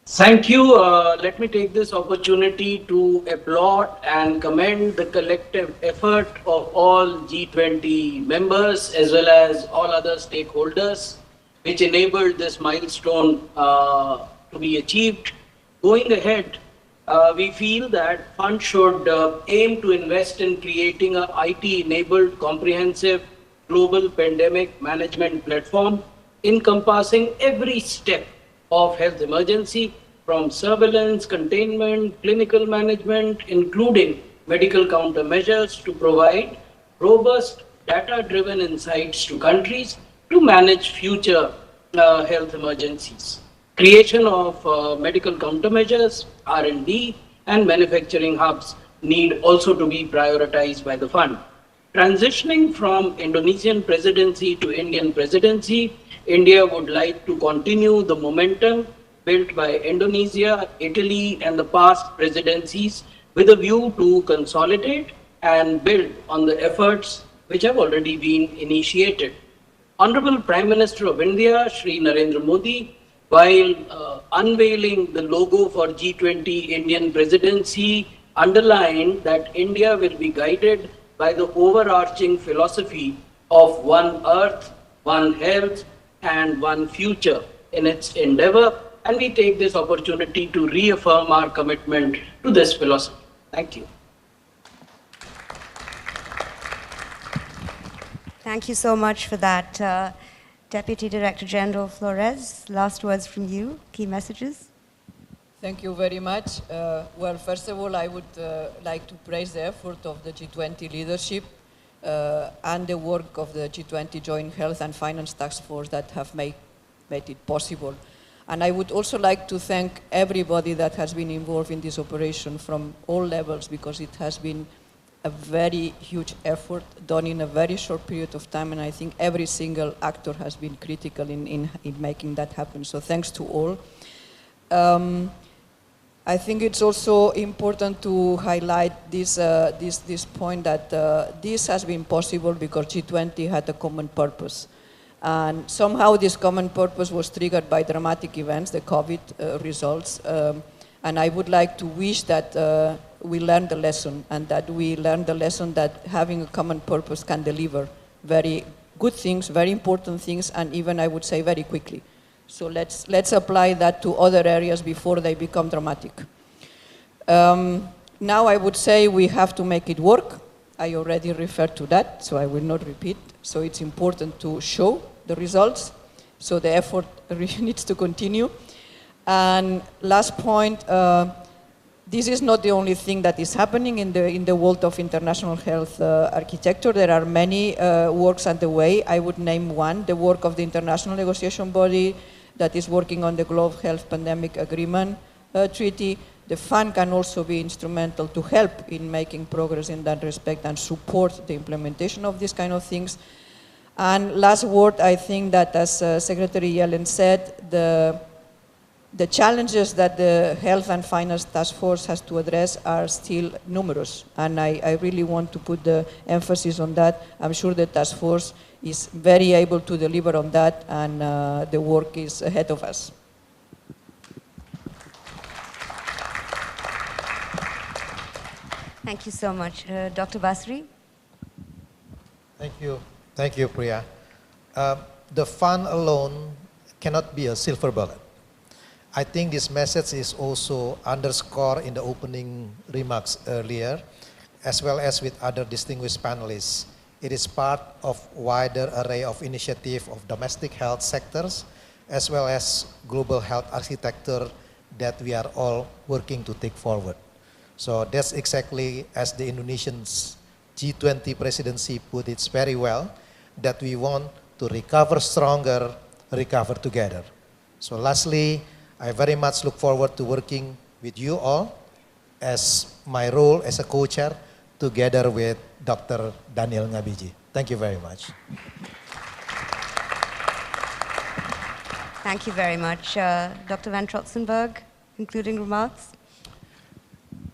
Thank you. Let me take this opportunity to applaud and commend the collective effort of all G20 members as well as all other stakeholders, which enabled this milestone to be achieved. Going ahead, we feel that fund should aim to invest in creating an IT-enabled, comprehensive global pandemic management platform encompassing every step of health emergency, from surveillance, containment, clinical management, including medical countermeasures, to provide robust data-driven insights to countries to manage future health emergencies. Creation of medical countermeasures, R&D, and manufacturing hubs need also to be prioritized by the fund. Transitioning from Indonesian presidency to Indian presidency, India would like to continue the momentum built by Indonesia, Italy, and the past presidencies with a view to consolidate and build on the efforts which have already been initiated. Honorable Prime Minister of India, Shri Narendra Modi, while unveiling the logo for G20 Indian presidency, underlined that India will be guided by the overarching philosophy of one earth, one health, and one future in its endeavor, and we take this opportunity to reaffirm our commitment to this philosophy. Thank you. Thank you so much for that. Deputy Director General Flores, last words from you, key messages. Thank you very much. Well, first of all, I would like to praise the effort of the G20 leadership and the work of the G20 Joint Health and Finance Task Force that have made it possible. And I would also like to thank everybody that has been involved in this operation from all levels, because it has been a very huge effort done in a very short period of time, and I think every single actor has been critical in making that happen. So thanks to all. I think it's also important to highlight this point that this has been possible because G20 had a common purpose. And somehow this common purpose was triggered by dramatic events, the COVID results. And I would like to wish that we learn the lesson, and that we learn the lesson that having a common purpose can deliver very good things, very important things, and even, I would say, very quickly. So let's apply that to other areas before they become dramatic. Now I would say we have to make it work. I already referred to that, so I will not repeat. So it's important to show the results. So the effort really needs to continue. And last point, this is not the only thing that is happening in the world of international health architecture. There are many works underway. I would name one, the work of the International Negotiation Body that is working on the Global Health Pandemic Agreement Treaty. The fund can also be instrumental to help in making progress in that respect and support the implementation of these kind of things. And last word, I think that, as Secretary Yellen said, the challenges that the Health and Finance Task Force has to address are still numerous, and I really want to put the emphasis on that. I'm sure the task force is very able to deliver on that, and the work is ahead of us. Thank you so much. Dr. Basri? Thank you, Priya. The fund alone cannot be a silver bullet. I think this message is also underscored in the opening remarks earlier, as well as with other distinguished panelists. It is part of wider array of initiative of domestic health sectors, as well as global health architecture that we are all working to take forward. So that's exactly as the Indonesian's G20 presidency put it very well, that we want to recover stronger, recover together. So lastly, I very much look forward to working with you all as my role as a co-chair together with Dr. Daniel Ngabiji. Thank you very much. Thank you very much. Dr. Van Trotzenberg, concluding remarks?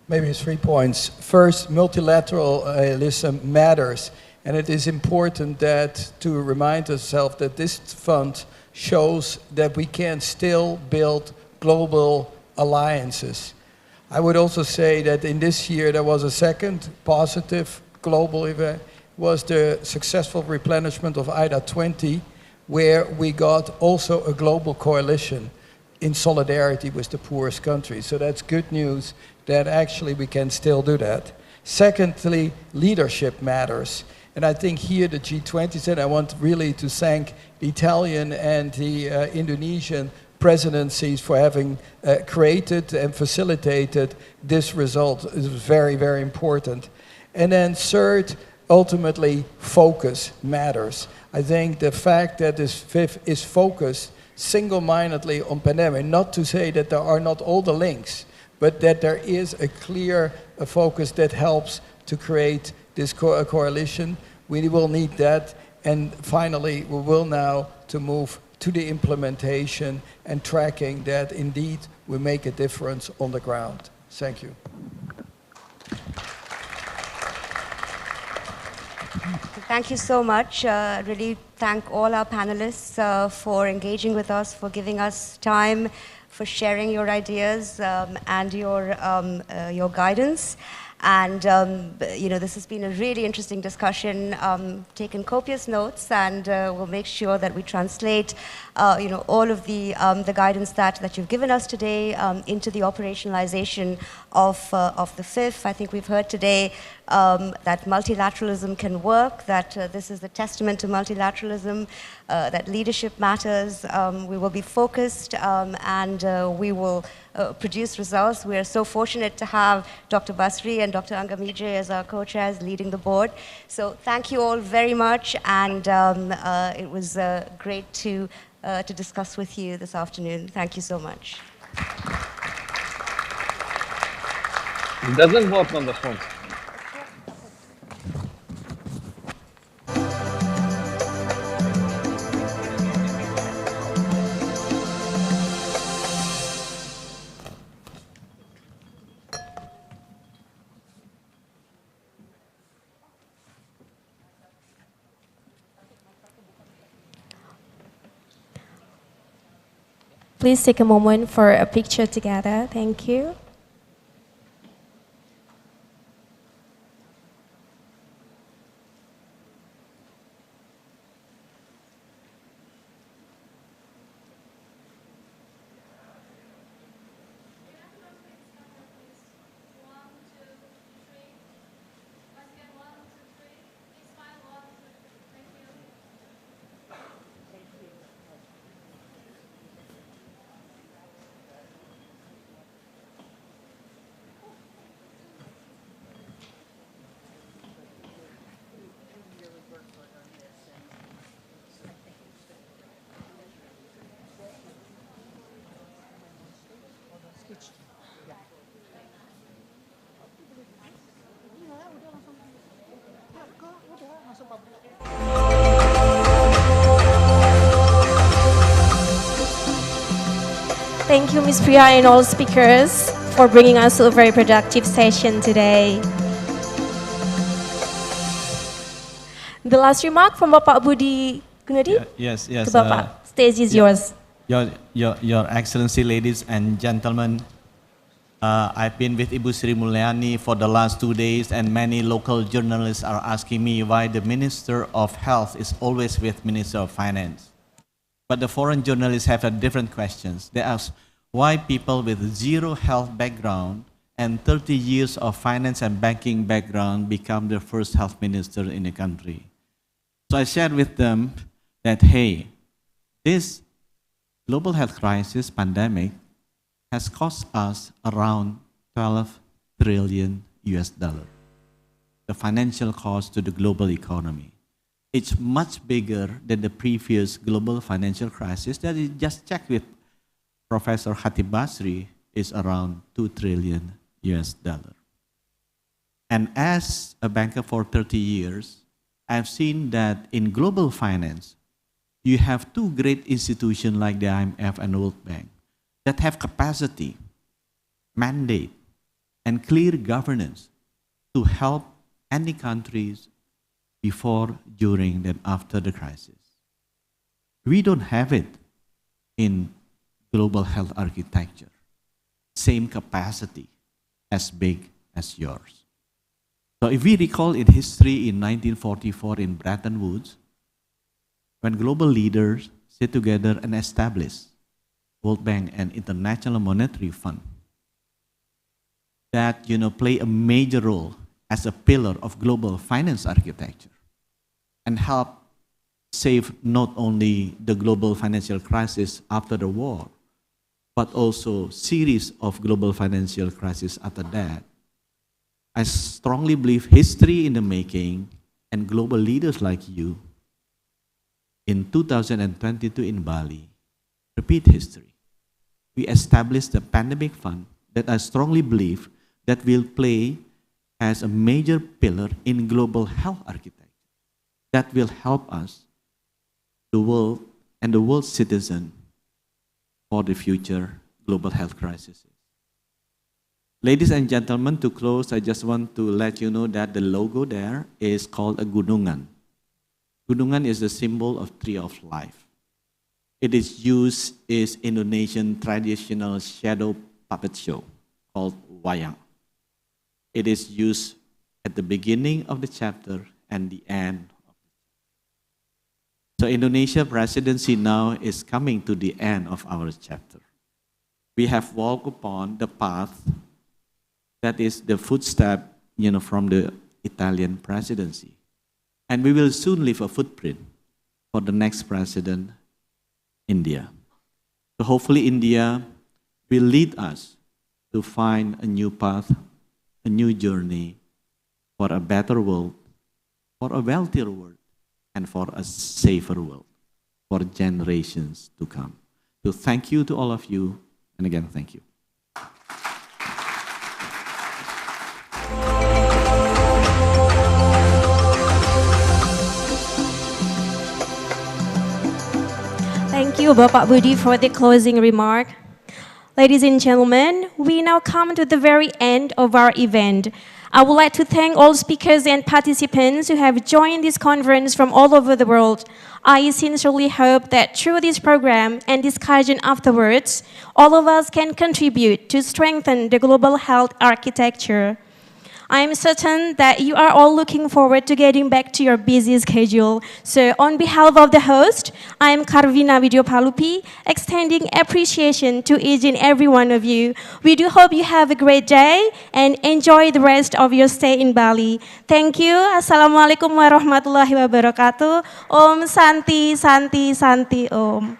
Maybe 3 points. First, multilateralism matters, and it is important to remind ourselves that this fund shows that we can still build global alliances. I would also say that in this year there was a second positive global event, was the successful replenishment of IDA 20, where we got also a global coalition in solidarity with the poorest countries. So that's good news that actually we can still do that. Secondly, leadership matters. And I think here the G20 said, I want really to thank the Italian and the Indonesian presidencies for having created and facilitated this result. It was very, very important. And then third, ultimately, focus matters. I think the fact that this fifth is focused single-mindedly on pandemic, not to say that there are not all the links, but that there is a clear focus that helps to create this coalition. We will need that. And finally, we will now to move to the implementation and tracking that indeed we make a difference on the ground. Thank you. Thank you so much. Really thank all our panelists for engaging with us, for giving us time, for sharing your ideas and your guidance. And this has been a really interesting discussion. Taken copious notes, and we'll make sure that we translate, all of the guidance that you've given us today into the operationalization of the fifth. I think we've heard today that multilateralism can work, that this is a testament to multilateralism, that leadership matters. We will be focused, and we will produce results. We are so fortunate to have Dr. Basri and Dr. Angamije as our co-chairs leading the board. So thank you all very much, and it was great to discuss with you this afternoon. Thank you so much. It doesn't work on the phone. Please take a moment for a picture together. Thank you. Thank you, Ms. Priya, and all speakers for bringing us to a very productive session today. The last remark from Bapak Budi Gunadi? Yes. To Bapak. Stage is yours. Your Excellency, ladies and gentlemen, I've been with Ibu Sri Mulyani for the last 2 days, and many local journalists are asking me why the Minister of Health is always with Minister of Finance. But the foreign journalists have a different questions. They ask why people with zero health background and 30 years of finance and banking background become the first health minister in the country. So I shared with them that, hey, this global health crisis pandemic has cost us around 12 trillion US dollar. The financial cost to the global economy. It's much bigger than the previous global financial crisis that I just checked with Professor Khatib Basri is around 2 trillion US dollar. And as a banker for 30 years, I've seen that in global finance, you have two great institutions like the IMF and World Bank that have capacity, mandate, and clear governance to help any countries before, during, and after the crisis. We don't have it in global health architecture. Same capacity, as big as yours. So if we recall in history in 1944 in Bretton Woods, when global leaders sit together and establish World Bank and International Monetary Fund, that play a major role as a pillar of global finance architecture and help save not only the global financial crisis after the war, but also series of global financial crises after that. I strongly believe history in the making and global leaders like you in 2022 in Bali repeat history. We established the pandemic fund that I strongly believe that will play as a major pillar in global health architecture that will help us, the world and the world's citizen, for the future global health crises. Ladies and gentlemen, to close, I just want to let you know that the logo there is called a gunungan. Gunungan is the symbol of tree of life. It is used as Indonesian traditional shadow puppet show called wayang. It is used at the beginning of the chapter and the end. So Indonesia presidency now is coming to the end of our chapter. We have walked upon the path that is the footstep, from the Italian presidency. And we will soon leave a footprint for the next president, India. So hopefully India will lead us to find a new path, a new journey for a better world, for a wealthier world, and for a safer world for generations to come. So thank you to all of you, and again, thank you. Thank you, Bapak Budi, for the closing remark. Ladies and gentlemen, we now come to the very end of our event. I would like to thank all speakers and participants who have joined this conference from all over the world. I sincerely hope that through this program and discussion afterwards, all of us can contribute to strengthen the global health architecture. I am certain that you are all looking forward to getting back to your busy schedule. So on behalf of the host, I am Karvina Widyopalupi, extending appreciation to each and every one of you. We do hope you have a great day and enjoy the rest of your stay in Bali. Thank you. Assalamualaikum warahmatullahi wabarakatuh. Om Santi, Santi, Santi Om.